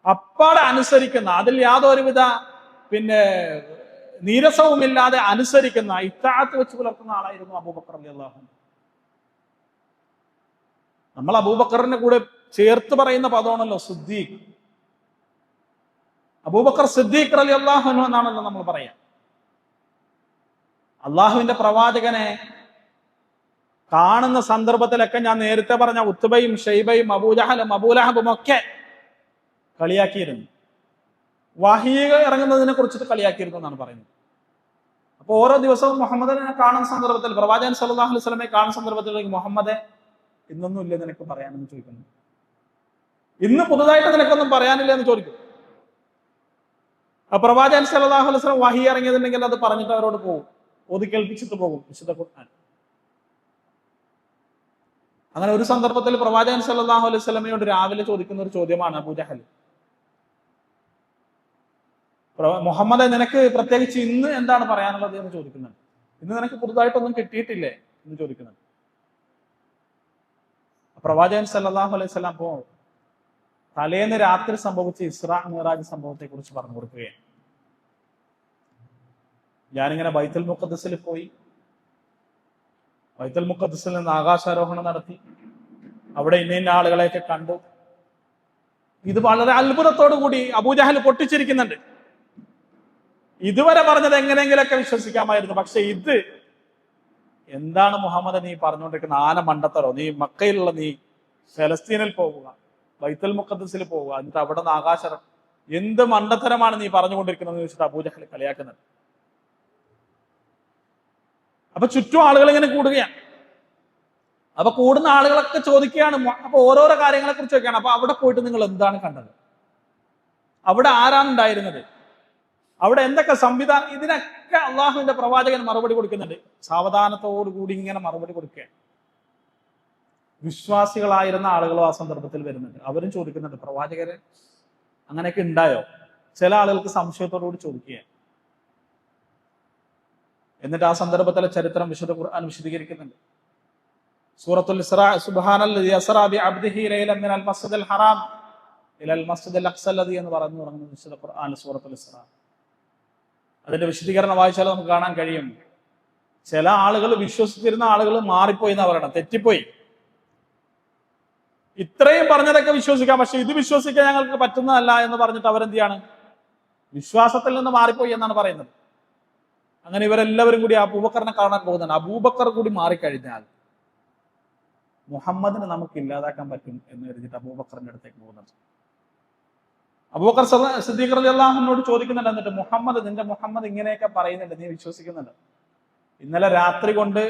അപ്പാടെ അനുസരിക്കുന്ന, അതിൽ യാതൊരുവിധ നീരസവുമില്ലാതെ അനുസരിക്കുന്ന, ഇത്താഅത്ത് വെച്ച് പുലർത്തുന്ന ആളായിരുന്നു അബൂബക്കർ റളിയല്ലാഹു അൻഹു. നമ്മൾ അബൂബക്കറിന്റെ കൂടെ ചേർത്ത് പറയുന്ന പദമാണല്ലോ സിദ്ദീഖ്. അബൂബക്കർ സിദ്ദീഖ് റളിയല്ലാഹു അൻഹു എന്നാണല്ലോ നമ്മൾ പറയാ. അള്ളാഹുവിന്റെ പ്രവാചകനെ കാണുന്ന സന്ദർഭത്തിലൊക്കെ ഞാൻ നേരത്തെ പറഞ്ഞ ഉത്ബയും ഷൈബയും അബൂജഹലും അബൂലഹബും ഒക്കെ കളിയാക്കിയിരുന്നു. വഹീ ഇറങ്ങുന്നതിനെ കുറിച്ചിട്ട് കളിയാക്കിയിരുന്നു എന്നാണ് പറയുന്നത്. അപ്പൊ ഓരോ ദിവസവും മുഹമ്മദിനെ കാണുന്ന സന്ദർഭത്തിൽ, പ്രവാചകൻ സല്ലല്ലാഹു അലൈഹി വസല്ലമയെ കാണുന്ന സന്ദർഭത്തിലേക്ക് മുഹമ്മദെ ഇന്നൊന്നും ഇല്ല നിനക്ക് പറയാനെന്ന് ചോദിക്കുന്നു. ഇന്ന് പുതുതായിട്ട് നിനക്കൊന്നും പറയാനില്ല എന്ന് ചോദിക്കും. ആ പ്രവാചകൻ സല്ലല്ലാഹു അലൈഹി വസല്ലം വഹീ ഇറങ്ങിയതുണ്ടെങ്കിൽ അത് പറഞ്ഞിട്ട് അവരോട് പോകും, ഓതി കേൾപ്പിച്ചിട്ട് പോകും വിശുദ്ധ ഖുർആൻ. അങ്ങനെ ഒരു സന്ദർഭത്തിൽ പ്രവാചകൻ സല്ലല്ലാഹു അലൈഹി വസല്ലമയോട് രാവിലെ ചോദിക്കുന്ന ഒരു ചോദ്യമാണ് അബൂജഹൽ, മുഹമ്മദ് നിനക്ക് പ്രത്യേകിച്ച് ഇന്ന് എന്താണ് പറയാനുള്ളത് എന്ന് ചോദിക്കുന്നുണ്ട്. ഇന്ന് നിനക്ക് പുതുതായിട്ടൊന്നും കിട്ടിയിട്ടില്ലേ എന്ന് ചോദിക്കുന്നുണ്ട്. പ്രവാചകൻ സല്ലല്ലാഹു അലൈഹി വസല്ലം അപ്പോ തലേന്ന് രാത്രി സംഭവിച്ച ഇസ്രാ മിഅ്റാജ് സംഭവത്തെ കുറിച്ച് പറഞ്ഞു കൊടുക്കുകയാണ്. ഞാനിങ്ങനെ ബൈത്തുൽ മുഖദ്ദസിൽ പോയി, ബൈത്തുൽ മുഖദ്ദസിൽ നിന്ന് ആകാശാരോഹണം നടത്തി, അവിടെ ഇന്ന ആളുകളെയൊക്കെ കണ്ടു. ഇത് വളരെ അത്ഭുതത്തോടു കൂടി അബൂജഹൽ പൊട്ടിച്ചിരിക്കുന്നുണ്ട്. ഇതുവരെ പറഞ്ഞത് എങ്ങനെയെങ്കിലൊക്കെ വിശ്വസിക്കാമായിരുന്നു, പക്ഷെ ഇത് എന്താണ് മുഹമ്മദ് നീ പറഞ്ഞുകൊണ്ടിരിക്കുന്ന ആന മണ്ടത്തരോ? നീ മക്കയിലുള്ള, നീ ഫലസ്തീനിൽ പോവുക, ബൈത്തുൽ മുഖദ്ദസിൽ പോവുക, എന്നിട്ട് അവിടെ നിന്ന് ആകാശം, എന്ത് മണ്ടത്തരമാണ് നീ പറഞ്ഞുകൊണ്ടിരിക്കുന്നത് എന്ന് വെച്ചിട്ട് അബൂജഹൽ കളിയാക്കുന്നുണ്ട്. അപ്പൊ ചുറ്റും ആളുകൾ ഇങ്ങനെ കൂടുകയാണ്. അപ്പൊ കൂടുന്ന ആളുകളൊക്കെ ചോദിക്കുകയാണ്, അപ്പൊ ഓരോരോ കാര്യങ്ങളെ കുറിച്ച് ചോദിക്കുകയാണ്. അപ്പൊ അവിടെ പോയിട്ട് നിങ്ങൾ എന്താണ് കണ്ടത്? അവിടെ ആരാണ് ഉണ്ടായിരുന്നത്? അവിടെ എന്തൊക്കെ സംവിധാനം? ഇതിനൊക്കെ അള്ളാഹുവിന്റെ പ്രവാചകൻ മറുപടി കൊടുക്കുന്നുണ്ട്. സാവധാനത്തോടു കൂടി ഇങ്ങനെ മറുപടി കൊടുക്കുക. വിശ്വാസികളായിരുന്ന ആളുകളും ആ സന്ദർഭത്തിൽ വരുന്നുണ്ട്. അവരും ചോദിക്കുന്നുണ്ട്, പ്രവാചകരെ അങ്ങനെയൊക്കെ ഉണ്ടായോ? ചില ആളുകൾക്ക് സംശയത്തോടു കൂടി ചോദിക്കുക. എന്നിട്ട് ആ സന്ദർഭത്തിലെ ചരിത്രം വിശുദ്ധ ഖുർആൻ വിശദീകരിക്കുന്നുണ്ട്. സൂറത്തുൽ ഇസ്രാ, സുബ്ഹാനല്ലദി അസ്റാ ബിഅബ്ദിഹി ലൈലൻ മിനൽ മസ്ജിദിൽ ഹറാം ഇലൽ മസ്ജിദിൽ അഖ്സ അല്ലദി എന്ന് പറഞ്ഞു തുടങ്ങുന്ന വിശുദ്ധ ഖുർആൻ സൂറത്തുൽ ഇസ്രാ. അതിന്റെ വിശദീകരണം വായിച്ചാൽ നമുക്ക് കാണാൻ കഴിയും, ചില ആളുകൾ, വിശ്വസിച്ചിരുന്ന ആളുകൾ മാറിപ്പോയി എന്നാ പറയണം, തെറ്റിപ്പോയി. ഇത്രയും പറഞ്ഞതൊക്കെ വിശ്വസിക്കാം, പക്ഷെ ഇത് വിശ്വസിക്കാൻ ഞങ്ങൾക്ക് പറ്റുന്നതല്ല എന്ന് പറഞ്ഞിട്ട് അവരെന്ത് ചെയ്യാണ്? വിശ്വാസത്തിൽ നിന്ന് മാറിപ്പോയി എന്നാണ് പറയുന്നത്. അങ്ങനെ ഇവരെല്ലാവരും കൂടി അബൂബക്കറിനെ കാണാൻ പോകുന്നുണ്ട്. അബൂബക്കർ കൂടി മാറിക്കഴിഞ്ഞാൽ മുഹമ്മദിനെ നമുക്ക് ഇല്ലാതാക്കാൻ പറ്റും എന്ന് കരുതിയിട്ട് അബൂബക്കറിന്റെ അടുത്തേക്ക് പോകുന്നുണ്ട്. അബൂബക്കർ സിദ്ദീഖ് റളിയല്ലാഹു അൻഹുവോട് ചോദിക്കുന്നുണ്ട്, എന്നിട്ട് മുഹമ്മദ്, നിന്റെ മുഹമ്മദ് ഇങ്ങനെയൊക്കെ പറയുന്നുണ്ട്, നീ വിശ്വസിക്കുന്നുണ്ട്? ഇന്നലെ രാത്രി കൊണ്ട്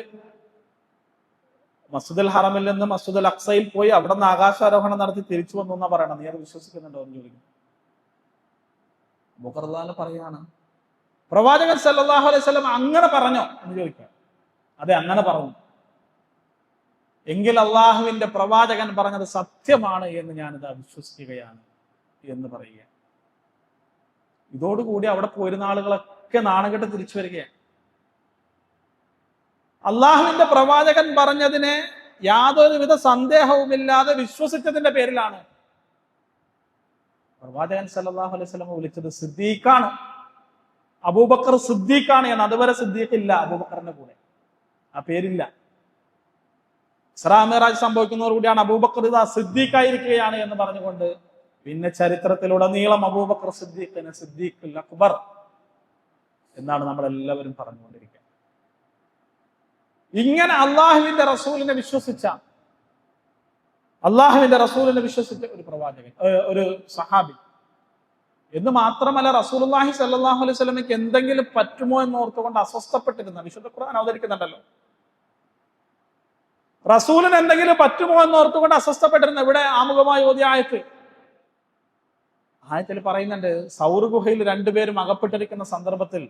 മസ്ജിദുൽ ഹറമിൽ നിന്ന് മസ്ജിദുൽ അഖ്സയിൽ പോയി അവിടെ നിന്ന് ആകാശാരോഹണം നടത്തി തിരിച്ചു വന്നു എന്നാ പറയണം, നീ അത് വിശ്വസിക്കുന്നുണ്ടോ എന്ന് ചോദിക്കുന്നു. അബൂബക്കർ റളിയല്ലാഹു അൻഹു പറയാണ്, പ്രവാചകൻ സല്ലല്ലാഹു അലൈഹി വസല്ലം അങ്ങനെ പറഞ്ഞോ എന്ന് ചോദിക്കുക. അതെ, അങ്ങനെ പറഞ്ഞു. എങ്കിൽ അള്ളാഹുവിന്റെ പ്രവാചകൻ പറഞ്ഞത് സത്യമാണ് എന്ന് ഞാനിത് വിശ്വസിക്കുകയാണ് എന്ന് പറയുക. ഇതോടുകൂടി അവിടെ പോയിരുന്ന ആളുകളൊക്കെ നാണം കെട്ട് തിരിച്ചു വരികയാണ്. അള്ളാഹുവിന്റെ പ്രവാചകൻ പറഞ്ഞതിനെ യാതൊരുവിധ സന്ദേഹവുമില്ലാതെ വിശ്വസിച്ചതിന്റെ പേരിലാണ് പ്രവാചകൻ സല്ലല്ലാഹു അലൈഹി വസല്ലം വിളിച്ചത് സിദ്ദീഖാണ്, അബൂബക്കർ സിദ്ദീഖാണ് എന്ന്. അതുവരെ സിദ്ദീഖ് ഇല്ല അബൂബക്കറിന്റെ കൂടെ, ആ പേരില്ല. ഇസ്രാ മിഅ്റാജ് സംഭവിക്കുന്നതോടുകൂടിയാണ് അബൂബക്കർ ഇതാ സിദ്ദീഖായിരിക്കുകയാണ് എന്ന് പറഞ്ഞുകൊണ്ട് പിന്നെ ചരിത്രത്തിലുടനീളം അബൂബക്കർ സിദ്ദീഖിനെ സിദ്ദീഖുൽ അക്ബർ എന്നാണ് നമ്മളെല്ലാവരും പറഞ്ഞുകൊണ്ടിരിക്കുക. ഇങ്ങനെ അള്ളാഹുവിന്റെ റസൂലിനെ വിശ്വസിച്ച ഒരു പ്രവാചകൻ, ഒരു സഹാബി എന്ന് മാത്രമല്ല, റസൂലുള്ളാഹി സ്വല്ലല്ലാഹു അലൈഹി വസല്ലമയ്ക്ക് എന്തെങ്കിലും പറ്റുമോ എന്ന് ഓർത്തുകൊണ്ട് അസ്വസ്ഥപ്പെട്ടിരുന്ന, വിശുദ്ധ ഖുർആൻ അവതരിക്കുന്നുണ്ടല്ലോ, റസൂലിന് എന്തെങ്കിലും പറ്റുമോ എന്ന് ഓർത്തുകൊണ്ട് അസ്വസ്ഥപ്പെട്ടിരുന്ന, ഇവിടെ ആമുഖമായി ഓതിയ ആയത്തിൽ പറയുന്നുണ്ട്, സൗർ ഗുഹയിൽ രണ്ടുപേരും അകപ്പെട്ടിരിക്കുന്ന സന്ദർഭത്തിൽ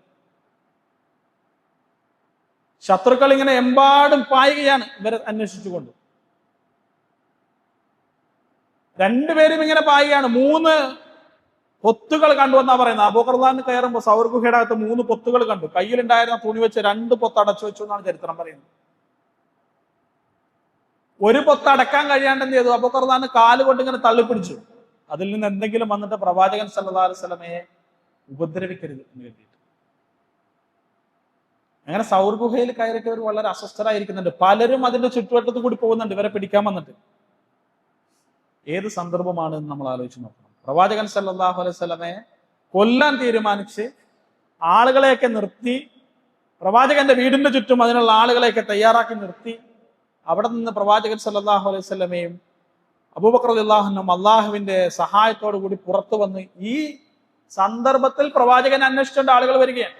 ശത്രുക്കൾ ഇങ്ങനെ എമ്പാടും പായുകയാണ് ഇവരെ അന്വേഷിച്ചുകൊണ്ട്. രണ്ടുപേരും ഇങ്ങനെ പായുകയാണ്. 3 പൊത്തുകൾ കണ്ടു എന്നാ പറയുന്നത്. അബൂബക്കർ റളിയല്ലാഹു അൻഹു കയറുമ്പോൾ സൗർ ഗുഹയുടെ അകത്ത് 3 പൊത്തുകൾ കണ്ടു. കയ്യിലുണ്ടായിരുന്ന തുണി വെച്ച് 2 പൊത്ത് അടച്ചു വെച്ചു എന്നാണ് ചരിത്രം പറയുന്നത്. ഒരു പൊത്ത് അടക്കാൻ കഴിയാണ്ട് എന്ത് ചെയ്തു? അബൂബക്കർ റളിയല്ലാഹു അൻഹു കാലുകൊണ്ട് ഇങ്ങനെ തള്ളിപ്പിടിച്ചു. അതിൽ നിന്ന് എന്തെങ്കിലും വന്നിട്ട് പ്രവാചകൻ സല്ലല്ലാഹു അലൈഹി വസല്ലമയെ ഉപദ്രവിക്കരുത് എന്ന് കരുതിയിട്ട്. അങ്ങനെ സൗർ ഗുഹയിൽ കയറിയവർ വളരെ അസ്വസ്ഥരായിരിക്കുന്നുണ്ട്. പലരും അതിന്റെ ചുറ്റുവട്ടത്ത് കൂടി പോകുന്നുണ്ട് ഇവരെ പിടിക്കാൻ വന്നിട്ട്. ഏത് സന്ദർഭമാണ് എന്ന് നമ്മൾ ആലോചിച്ച് നോക്കണം. പ്രവാചകൻ സല്ലല്ലാഹു അലൈഹി വസല്ലമയെ കൊല്ലാൻ തീരുമാനിച്ച് ആളുകളെയൊക്കെ നിർത്തി, പ്രവാചകന്റെ വീടിന്റെ ചുറ്റും അതിനുള്ള ആളുകളെയൊക്കെ തയ്യാറാക്കി നിർത്തി, അവിടെ നിന്ന് പ്രവാചകൻ സല്ലല്ലാഹു അലൈഹി വസല്ലമയും അബൂബക്കർ റളിയല്ലാഹു അൻഹു അള്ളാഹുവിന്റെ സഹായത്തോടു കൂടി പുറത്തു വന്ന് ഈ സന്ദർഭത്തിൽ പ്രവാചകനെ അന്വേഷിച്ചുകൊണ്ട് ആളുകൾ വരികയാണ്.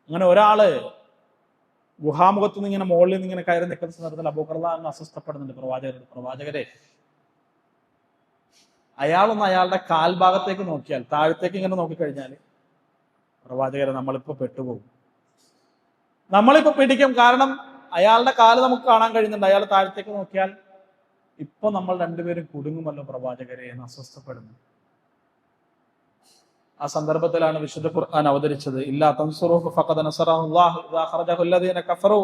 അങ്ങനെ ഒരാള് ഗുഹാമുഖത്തു നിന്ന് ഇങ്ങനെ മുകളിൽ നിന്ന് ഇങ്ങനെ കയറി നിൽക്കുന്ന സന്ദർഭത്തിൽ അബൂബക്കർ റളിയല്ലാഹു അൻഹു അസ്വസ്ഥപ്പെടുന്നുണ്ട് പ്രവാചകരെ, അയാളൊന്ന് അയാളുടെ കാൽഭാഗത്തേക്ക് നോക്കിയാൽ, താഴത്തേക്ക് ഇങ്ങനെ നോക്കിക്കഴിഞ്ഞാൽ, പ്രവാചകരെ നമ്മളിപ്പോ പെട്ടുപോകും, നമ്മളിപ്പോ പിടിക്കും. കാരണം അയാളുടെ കാല് നമുക്ക് കാണാൻ കഴിയുന്നുണ്ട്. അയാൾ താഴത്തേക്ക് നോക്കിയാൽ ഇപ്പൊ നമ്മൾ രണ്ടുപേരും കുടുങ്ങുമല്ലോ പ്രവാചകരെ എന്ന് അസ്വസ്ഥപ്പെടുന്നു. ആ സന്ദർഭത്തിലാണ് വിശുദ്ധ ഖുർആൻ അവതരിച്ചത്. ഇല്ലാ തൻസുറൂഹു ഫഖദ് നസറഹുല്ലാഹു ഇദാ ഖറജഹു അല്ലദീന കഫറൂ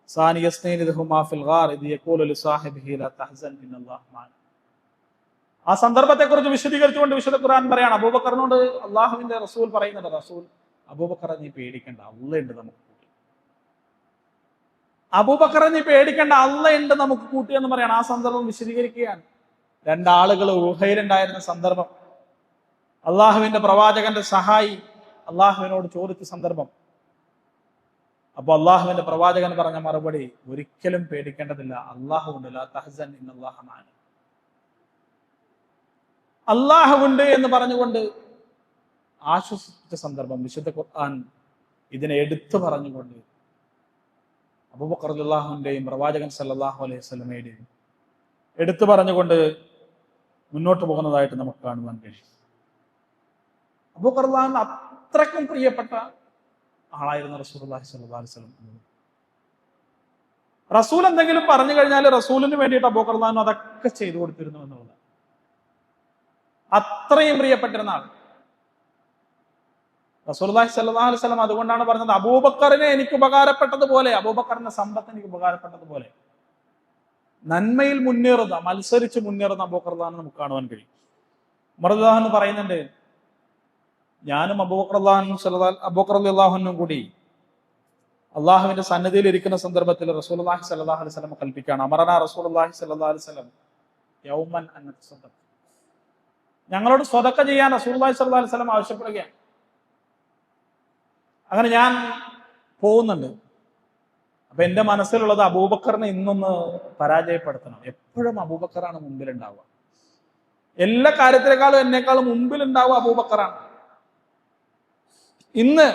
സാനി യസ്നൈനി ഇദ് ഹുമാ ഫിൽ ഗാർ ഇദ് യഖൂലു ലിസാഹിബിഹി ലാ തഹ്സൻ ഇന്നല്ലാഹു മഅനാ. ആ സന്ദർഭത്തെക്കുറിച്ച് വിശദീകരിച്ചുകൊണ്ട് വിശുദ്ധ ഖുർആൻ പറയാണ്, അബൂബക്കറിനോട് അള്ളാഹുവിന്റെ റസൂൽ പറയുന്നുണ്ട്, റസൂൽ അബൂബക്കറെ നീ പേടിക്കണ്ട, അള്ളയുണ്ട് നമുക്ക് കൂട്ടി. അബൂബക്കറെ നീ പേടിക്കണ്ട, അള്ളയുണ്ട് നമുക്ക് കൂട്ടി എന്ന് പറയാണ്. ആ സന്ദർഭം വിശദീകരിക്കുകയാണ്. 2 ആളുകൾ ഗുഹയിലുണ്ടായിരുന്ന സന്ദർഭം, അള്ളാഹുവിന്റെ പ്രവാചകന്റെ സഹായി അള്ളാഹുവിനോട് ചോദിച്ച സന്ദർഭം. അപ്പൊ അള്ളാഹുവിന്റെ പ്രവാചകൻ പറഞ്ഞ മറുപടി, ഒരിക്കലും പേടിക്കേണ്ടതില്ല, അള്ളാഹുണ്ട്, ലാ തഹ്സൻ ഇന്നല്ലാഹ മഅനാ. അള്ളാഹുണ്ട് എന്ന് പറഞ്ഞുകൊണ്ട് ആശ്വസിപ്പിച്ച സന്ദർഭം വിശുദ്ധ ഖുർആൻ ഇതിനെ എടുത്തു പറഞ്ഞുകൊണ്ട് അബൂബക്കർ റളിയല്ലാഹുവിന്റെയും പ്രവാചകൻ സല്ലല്ലാഹു അലൈഹി വസല്ലമയുടെയും എടുത്തു പറഞ്ഞുകൊണ്ട് മുന്നോട്ട് പോകുന്നതായിട്ട് നമുക്ക് കാണുവാൻ കഴിയും. അബൂബക്കർ റളിയല്ലാഹു അത്രയ്ക്കും പ്രിയപ്പെട്ട ആളായിരുന്നു റസൂലുള്ളാഹി സ്വല്ലല്ലാഹു അലൈഹി വസല്ലം. റസൂൽ എന്തെങ്കിലും പറഞ്ഞു കഴിഞ്ഞാൽ റസൂലിന് വേണ്ടിയിട്ട് അബൂബക്കർ റളിയല്ലാഹു അതൊക്കെ ചെയ്തു കൊടുത്തിരുന്നു എന്നുള്ളത്. അത്രയും പ്രിയപ്പെട്ടിരുന്ന ആൾ റസൂലുള്ളാഹി സ്വല്ലല്ലാഹു അലൈഹി വസല്ലം. അതുകൊണ്ടാണ് പറഞ്ഞത്, അബൂബക്കറിനെ എനിക്ക് ഉപകാരപ്പെട്ടതുപോലെ, അബൂബക്കറിന്റെ സമ്പത്ത് എനിക്ക് ഉപകാരപ്പെട്ടതുപോലെ നന്മയിൽ മുന്നേറുന്ന, മത്സരിച്ച് മുന്നേറുന്ന അബൂബക്കർ റളിയല്ലാഹു നമുക്ക് കാണുവാൻ കഴിയും. ഉമർ റളിയല്ലാഹു അൻഹു പറയുന്നുണ്ട്, ഞാനും അബൂബക്കർ റളിയല്ലാഹുവിനും കൂടി അള്ളാഹുവിന്റെ സന്നിധിയിൽ ഇരിക്കുന്ന സന്ദർഭത്തിൽ റസൂലുള്ളാഹി സ്വല്ലല്ലാഹു അലൈഹി വസല്ലം കൽപ്പിക്കുകയാണ്, അമറനാ റസൂലുള്ളാഹി സ്വല്ലല്ലാഹു അലൈഹി വസല്ലം യൗമൻ അൻ നതസദ്ദഖ. ഞങ്ങളോട് സ്വതക്ക ചെയ്യാൻ റസൂലുള്ളാഹി സ്വല്ലല്ലാഹു അലൈഹി വസല്ലം ആവശ്യപ്പെടുകയാണ്. അങ്ങനെ ഞാൻ പോകുന്നുണ്ട്. അപ്പൊ എന്റെ മനസ്സിലുള്ളത് അബൂബക്കറിനെ ഇന്നൊന്ന് പരാജയപ്പെടുത്തണം. എപ്പോഴും അബൂബക്കറാണ് മുമ്പിലുണ്ടാവുക. എല്ലാ കാര്യത്തിനേക്കാളും എന്നെക്കാളും മുമ്പിലുണ്ടാവുക അബൂബക്കറാണ്. ഇന്ന്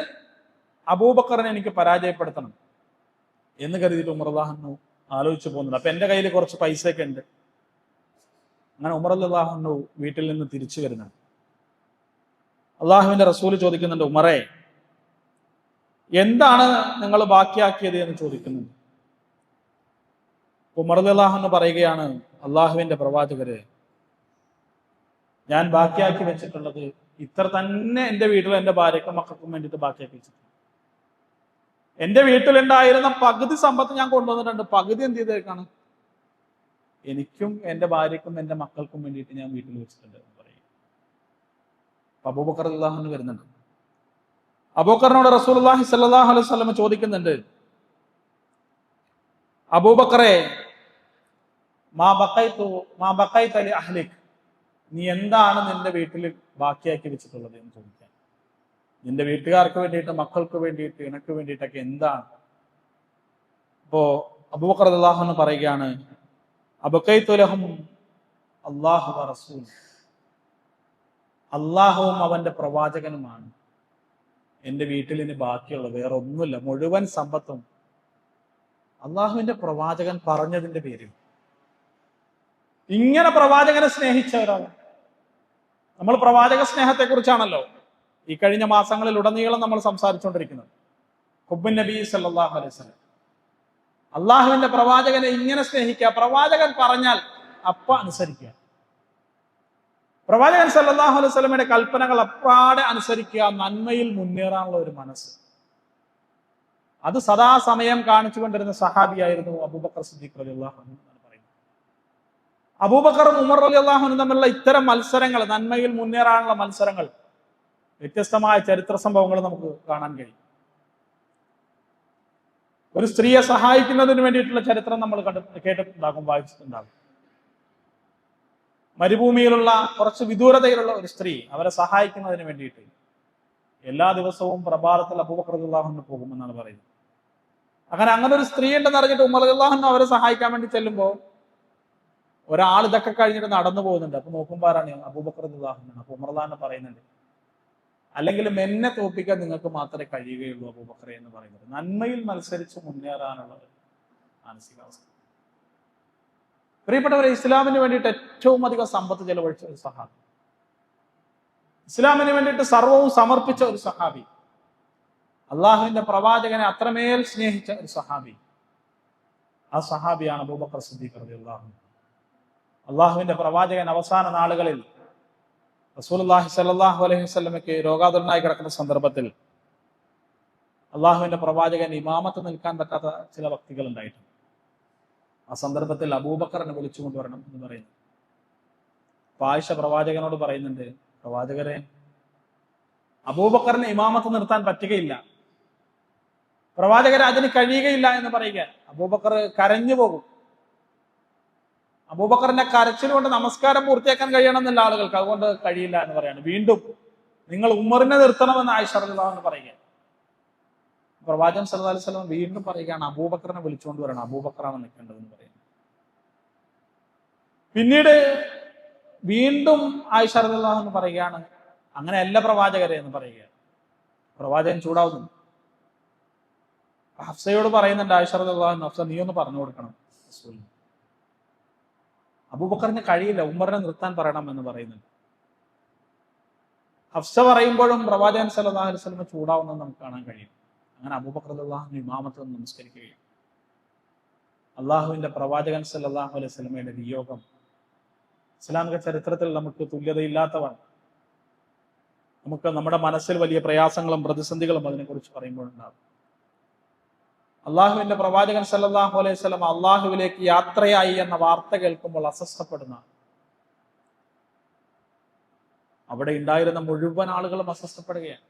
അബൂബക്കറിനെ എനിക്ക് പരാജയപ്പെടുത്തണം എന്ന് കരുതിയിട്ട് ഉമർ റളിയല്ലാഹു അൻഹു ആലോചിച്ചു പോകുന്നുണ്ട്. അപ്പൊ എന്റെ കയ്യിൽ കുറച്ച് പൈസയൊക്കെ ഉണ്ട്. അങ്ങനെ ഉമർ റളിയല്ലാഹു അൻഹു വീട്ടിൽ നിന്ന് തിരിച്ചു വരുന്നുണ്ട്. അള്ളാഹുവിന്റെ റസൂൽ ചോദിക്കുന്നുണ്ട്, ഉമറേ, എന്താണ് നിങ്ങൾ ബാക്കിയാക്കിയത് എന്ന് ചോദിക്കുന്നുണ്ട്. ഉമർ റളിയല്ലാഹു അൻഹു പറയുകയാണ്, അള്ളാഹുവിന്റെ പ്രവാചകരെ, ഞാൻ ബാക്കിയാക്കി വെച്ചിട്ടുള്ളത് ഇത്ര തന്നെ എന്റെ വീട്ടിൽ എന്റെ ഭാര്യക്കും മക്കൾക്കും വേണ്ടിയിട്ട് ബാക്കിയാക്കി വെച്ചിട്ടുണ്ട്. എന്റെ വീട്ടിലുണ്ടായിരുന്ന പകുതി സമ്പത്ത് ഞാൻ കൊണ്ടുവന്നിട്ടുണ്ട്. പകുതി എന്ത് ചെയ്തേക്കാണ്? എനിക്കും എന്റെ ഭാര്യക്കും എന്റെ മക്കൾക്കും വേണ്ടിയിട്ട് ഞാൻ വീട്ടിൽ വെച്ചിട്ടുണ്ട് എന്ന് പറയും. അബൂബക്കർ റളിയല്ലാഹു അൻഹു വരുന്നുണ്ട്. അബൂബക്കറിനോട് റസൂലുള്ളാഹി സ്വല്ലല്ലാഹു അലൈഹി വസല്ലം ചോദിക്കുന്നുണ്ട്, അബൂബക്കറെ, മാ ബഖൈത ലി അഹ്ലിക്, നീ എന്താണ് നിന്റെ വീട്ടിൽ ബാക്കിയാക്കി വെച്ചിട്ടുള്ളത് എന്ന് ചോദിക്കാൻ. നിന്റെ വീട്ടുകാർക്ക് വേണ്ടിയിട്ട്, മക്കൾക്ക് വേണ്ടിയിട്ട്, നിനക്ക് വേണ്ടിയിട്ടൊക്കെ എന്താണ്? അപ്പോ അബൂബക്കർ റളിയല്ലാഹു അൻഹു പറയുകയാണ്, അബഖൈതു ലഹും അല്ലാഹു വ റസൂൽ, അല്ലാഹുവും അവന്റെ പ്രവാചകനുമാണ് എന്റെ വീട്ടിൽ ഇനി ബാക്കിയുള്ളത്. വേറെ ഒന്നുമില്ല. മുഴുവൻ സമ്പത്തും അള്ളാഹുവിന്റെ പ്രവാചകൻ പറഞ്ഞതിന്റെ പേരിൽ. ഇങ്ങനെ പ്രവാചകനെ സ്നേഹിച്ച ഒരാൾ. നമ്മൾ പ്രവാചക സ്നേഹത്തെ കുറിച്ചാണല്ലോ ഈ കഴിഞ്ഞ മാസങ്ങളിൽ ഉടനീളം നമ്മൾ സംസാരിച്ചുകൊണ്ടിരിക്കുന്നത്. ഹുബ്ബുൻ നബി സല്ലല്ലാഹു അലൈഹി വസല്ലം. അള്ളാഹുവിന്റെ പ്രവാചകനെ ഇങ്ങനെ സ്നേഹിക്കുക. പ്രവാചകൻ പറഞ്ഞാൽ അപ്പ അനുസരിക്കുക. പ്രവാചകൻ സല്ലല്ലാഹു അലൈഹി വസല്ലമയുടെ കൽപ്പനകൾ അപ്പാടെ അനുസരിക്കുക. നന്മയിൽ മുന്നേറാനുള്ള ഒരു മനസ്സ്, അത് സദാസമയം കാണിച്ചുകൊണ്ടിരുന്ന സഹാബിയായിരുന്നു അബൂബക്കർ സിദ്ദീഖ് റളിയല്ലാഹു അൻഹു എന്നാണ് പറയുന്നത്. അബൂബക്കറും ഉമർ റളിയല്ലാഹു അൻഹു തമ്മിലുള്ള ഇത്തരം മത്സരങ്ങൾ, നന്മയിൽ മുന്നേറാനുള്ള മത്സരങ്ങൾ, വ്യത്യസ്തമായ ചരിത്ര സംഭവങ്ങൾ നമുക്ക് കാണാൻ കഴിയും. ഒരു സ്ത്രീയെ സഹായിക്കുന്നതിന് വേണ്ടിയിട്ടുള്ള ചരിത്രം നമ്മൾ കേട്ടിട്ടുണ്ടാകും, വായിച്ചിട്ടുണ്ടാകും. മരുഭൂമിയിലുള്ള കുറച്ച് വിദൂരതയിലുള്ള ഒരു സ്ത്രീ അവരെ സഹായിക്കുന്നതിന് വേണ്ടിയിട്ട് എല്ലാ ദിവസവും പ്രഭാതത്തിൽ അബൂബക്കർ റളിയല്ലാഹു അൻഹു പോകുമെന്നാണ് പറയുന്നത്. അങ്ങനെ ഒരു സ്ത്രീ ഉണ്ടെന്ന് അറിഞ്ഞിട്ട് ഉമർ റളിയല്ലാഹു അൻഹു അവരെ സഹായിക്കാൻ വേണ്ടി ചെല്ലുമ്പോൾ ഒരാൾ ഇതൊക്കെ കഴിഞ്ഞിട്ട് നടന്നു പോകുന്നുണ്ട്. അപ്പൊ നോക്കുമ്പോൾ ആരാണ്? അബൂബക്കർ റളിയല്ലാഹു അൻഹു. അപ്പൊ ഉമർ റളിയല്ലാഹു അൻഹു പറയുന്നുണ്ട്, അല്ലെങ്കിൽ എന്നെ തോൽപ്പിക്കാൻ നിങ്ങൾക്ക് മാത്രമേ കഴിയുകയുള്ളൂ അബൂബക്കറെ എന്ന് പറയുന്നത്. നന്മയിൽ മത്സരിച്ച് മുന്നേറാനുള്ള മാനസികാവസ്ഥ. പ്രിയപ്പെട്ടവരെ, ഇസ്ലാമിന് വേണ്ടിയിട്ട് ഏറ്റവും അധികം സമ്പത്ത് ചെലവഴിച്ച ഒരു സഹാബി, ഇസ്ലാമിന് വേണ്ടിയിട്ട് സർവവും സമർപ്പിച്ച ഒരു സഹാബി, അള്ളാഹുവിന്റെ പ്രവാചകനെ അത്രമേൽ സ്നേഹിച്ച ഒരു സഹാബി, ആ സഹാബിയാണ് അബൂബക്കർ സിദ്ദീഖ് റളിയല്ലാഹു അൻഹു. അള്ളാഹുവിന്റെ പ്രവാചകൻ അവസാന നാളുകളിൽ റസൂലുള്ളാഹി സ്വല്ലല്ലാഹു അലൈഹി വസല്ലമയ്ക്ക് രോഗാതുരനായി കിടക്കുന്ന സന്ദർഭത്തിൽ അള്ളാഹുവിന്റെ പ്രവാചകൻ ഇമാമത്ത് നിൽക്കാൻ പറ്റാത്ത ചില വ്യക്തികൾ ഉണ്ടായിട്ടുണ്ട്. ആ സന്ദർഭത്തിൽ അബൂബക്കറിനെ വിളിച്ചുകൊണ്ടുവരണം എന്ന് പറയുന്നു. ആയിഷ പ്രവാചകനോട് പറയുന്നുണ്ട്, പ്രവാചകരെ, അബൂബക്കറിന് ഇമാമത്ത് നിർത്താൻ പറ്റുകയില്ല, പ്രവാചകരെ അതിന് കഴിയുകയില്ല എന്ന് പറയുക. അബൂബക്കർ കരഞ്ഞു പോകും. അബൂബക്കറിന്റെ കരച്ചിൽ കൊണ്ട് നമസ്കാരം പൂർത്തിയാക്കാൻ കഴിയണമെന്നില്ല ആളുകൾക്ക്, അതുകൊണ്ട് കഴിയില്ല എന്ന് പറയാണ്. വീണ്ടും നിങ്ങൾ ഉമറിനെ നിർത്തണമെന്ന് ആയിഷ റളിയല്ലാഹു അൻഹ പറയുക. പ്രവാചകൻ സല്ലല്ലാഹു അലൈഹി വസല്ലം വീണ്ടും പറയുകയാണ്, അബൂബക്കറിനെ വിളിച്ചുകൊണ്ട് വരണം, അബൂബക്കറാണ് നിൽക്കേണ്ടതെന്ന് പറയുന്നത്. പിന്നീട് വീണ്ടും ആയിഷ റളിയല്ലാഹു അൻഹ പറയുകയാണ്, അങ്ങനെയല്ല പ്രവാചകരെ എന്ന് പറയുക. പ്രവാചകൻ ചൂടാവുന്നു. ഹഫ്സയോട് പറയുന്നുണ്ട് ആയിഷ റളിയല്ലാഹു അൻഹ, ഹഫ്സ നീ ഒന്ന് പറഞ്ഞു കൊടുക്കണം റസൂലിന്. അബൂബക്കറിന് കഴിയില്ല, ഉമറിനെ നിർത്താൻ പറയണം എന്ന് പറയുന്നുണ്ട്. ഹഫ്സ പറയുമ്പോഴും പ്രവാചകൻ സല്ലല്ലാഹു അലൈഹി വസല്ലം ചൂടാവുന്നത് നമുക്ക് കാണാൻ കഴിയും. അങ്ങനെ അബൂബക്കർ റളിയല്ലാഹു അൻഹു ഇമാമത്ത് നമസ്കരിക്കുകയും അള്ളാഹുവിന്റെ പ്രവാചകൻ സല്ലല്ലാഹു അലൈഹി വസല്ലമയുടെ വിയോഗം ഇസ്ലാമിക ചരിത്രത്തിൽ നമുക്ക് തുല്യതയില്ലാത്തവൻ. നമുക്ക് നമ്മുടെ മനസ്സിൽ വലിയ പ്രയാസങ്ങളും പ്രതിസന്ധികളും അതിനെക്കുറിച്ച് പറയുമ്പോഴുണ്ടാകും. അള്ളാഹുവിന്റെ പ്രവാചകൻ സല്ലല്ലാഹു അലൈഹി വസല്ലം അള്ളാഹുവിലേക്ക് യാത്രയായി എന്ന വാർത്ത കേൾക്കുമ്പോൾ അസ്വസ്ഥപ്പെടുന്ന, അവിടെ ഉണ്ടായിരുന്ന മുഴുവൻ ആളുകളും അസ്വസ്ഥപ്പെടുകയാണ്.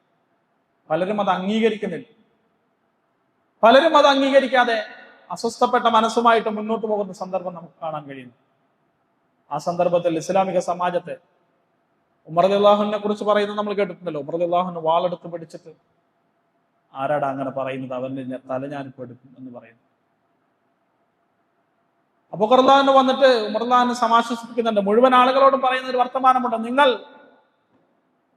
പലരും അത് അംഗീകരിക്കുന്നില്ല. പലരും അത് അംഗീകരിക്കാതെ അസ്വസ്ഥപ്പെട്ട മനസ്സുമായിട്ട് മുന്നോട്ട് പോകുന്ന സന്ദർഭം നമുക്ക് കാണാൻ കഴിയുന്നു. ആ സന്ദർഭത്തിൽ ഇസ്ലാമിക സമാജത്തെ ഉമർ റളിയല്ലാഹുവിനെ കുറിച്ച് പറയുന്നത് നമ്മൾ കേട്ടിട്ടുണ്ടല്ലോ. ഉമർ റളിയല്ലാഹു വാളെടുത്ത് പിടിച്ചിട്ട്, ആരാടാ അങ്ങനെ പറയുന്നത്, അവന്റെ തല ഞാനിപ്പോ എടുക്കും എന്ന് പറയുന്നു. അബൂബക്കർ റളിയല്ലാഹു വന്നിട്ട് ഉമർ റളിയല്ലാഹുവിനെ സമാശ്വസിപ്പിക്കുന്നുണ്ട്. മുഴുവൻ ആളുകളോടും പറയുന്ന ഒരു വർത്തമാനമുണ്ട്, നിങ്ങൾ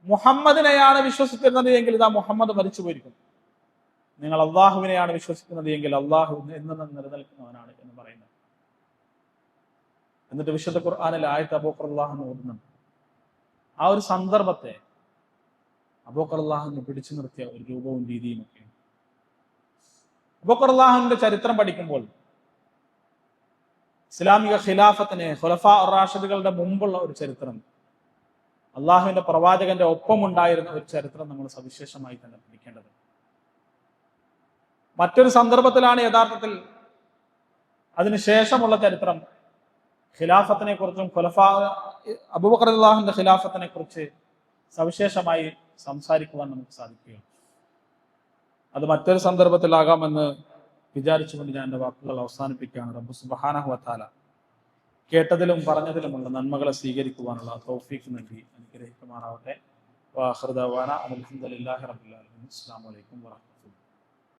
മുഹമ്മദിനെയാണ് വിശ്വസിക്കുന്നത് എങ്കിൽ ഇതാ മുഹമ്മദ് മരിച്ചു പോയിരിക്കുന്നു. നിങ്ങൾ അള്ളാഹുവിനെയാണ് വിശ്വസിക്കുന്നത് എങ്കിൽ അള്ളാഹു എന്നും നിലനിൽക്കുന്നവനാണ് എന്ന് പറയുന്നത്. എന്നിട്ട് വിശുദ്ധ ഖുർആനിൽ ആയത്ത് അബൂബക്കർ റളിയല്ലാഹു ഓതുന്നുണ്ട്. ആ ഒരു സന്ദർഭത്തെ അബൂബക്കർ റളിയല്ലാഹു പിടിച്ചു നിർത്തിയ ഒരു രൂപവും രീതിയും ഒക്കെയാണ്. അബൂബക്കർ റളിയല്ലാഹുവിന്റെ ചരിത്രം പഠിക്കുമ്പോൾ ഇസ്ലാമിക ഖിലാഫത്തിന് ഖുലഫാ റാഷിദുകളുടെ മുമ്പുള്ള ഒരു ചരിത്രം, അള്ളാഹുവിന്റെ പ്രവാചകന്റെ ഒപ്പം ഉണ്ടായിരുന്ന ഒരു ചരിത്രം നമ്മൾ സവിശേഷമായി തന്നെ പഠിക്കേണ്ടത്. മറ്റൊരു സന്ദർഭത്തിലാണ് യഥാർത്ഥത്തിൽ അതിനുശേഷമുള്ള ചരിത്രം ഖിലാഫത്തിനെ കുറിച്ചും അബൂബക്കർ റളിയല്ലാഹുവിന്റെ ഖിലാഫത്തിനെ കുറിച്ച് സവിശേഷമായി സംസാരിക്കുവാൻ നമുക്ക് സാധിക്കുക. അത് മറ്റൊരു സന്ദർഭത്തിലാകാമെന്ന് വിചാരിച്ചുകൊണ്ട് ഞാൻ എൻ്റെ വാക്കുകൾ അവസാനിപ്പിക്കുകയാണ്. റബ്ബ് സുബ്ഹാനഹു വ തആല കേട്ടതിലും പറഞ്ഞതിലുമുള്ള നന്മകളെ സ്വീകരിക്കുവാനുള്ള തൗഫീഖ് നൽകി അനുഗ്രഹിക്കുമാറാവട്ടെ. വആഖിറു ദഅവാന അൽഹംദുലില്ലാഹി റബ്ബിൽ ആലമീൻ. അസ്സലാമു അലൈക്കും വറഹ്മത്തുള്ളാഹി.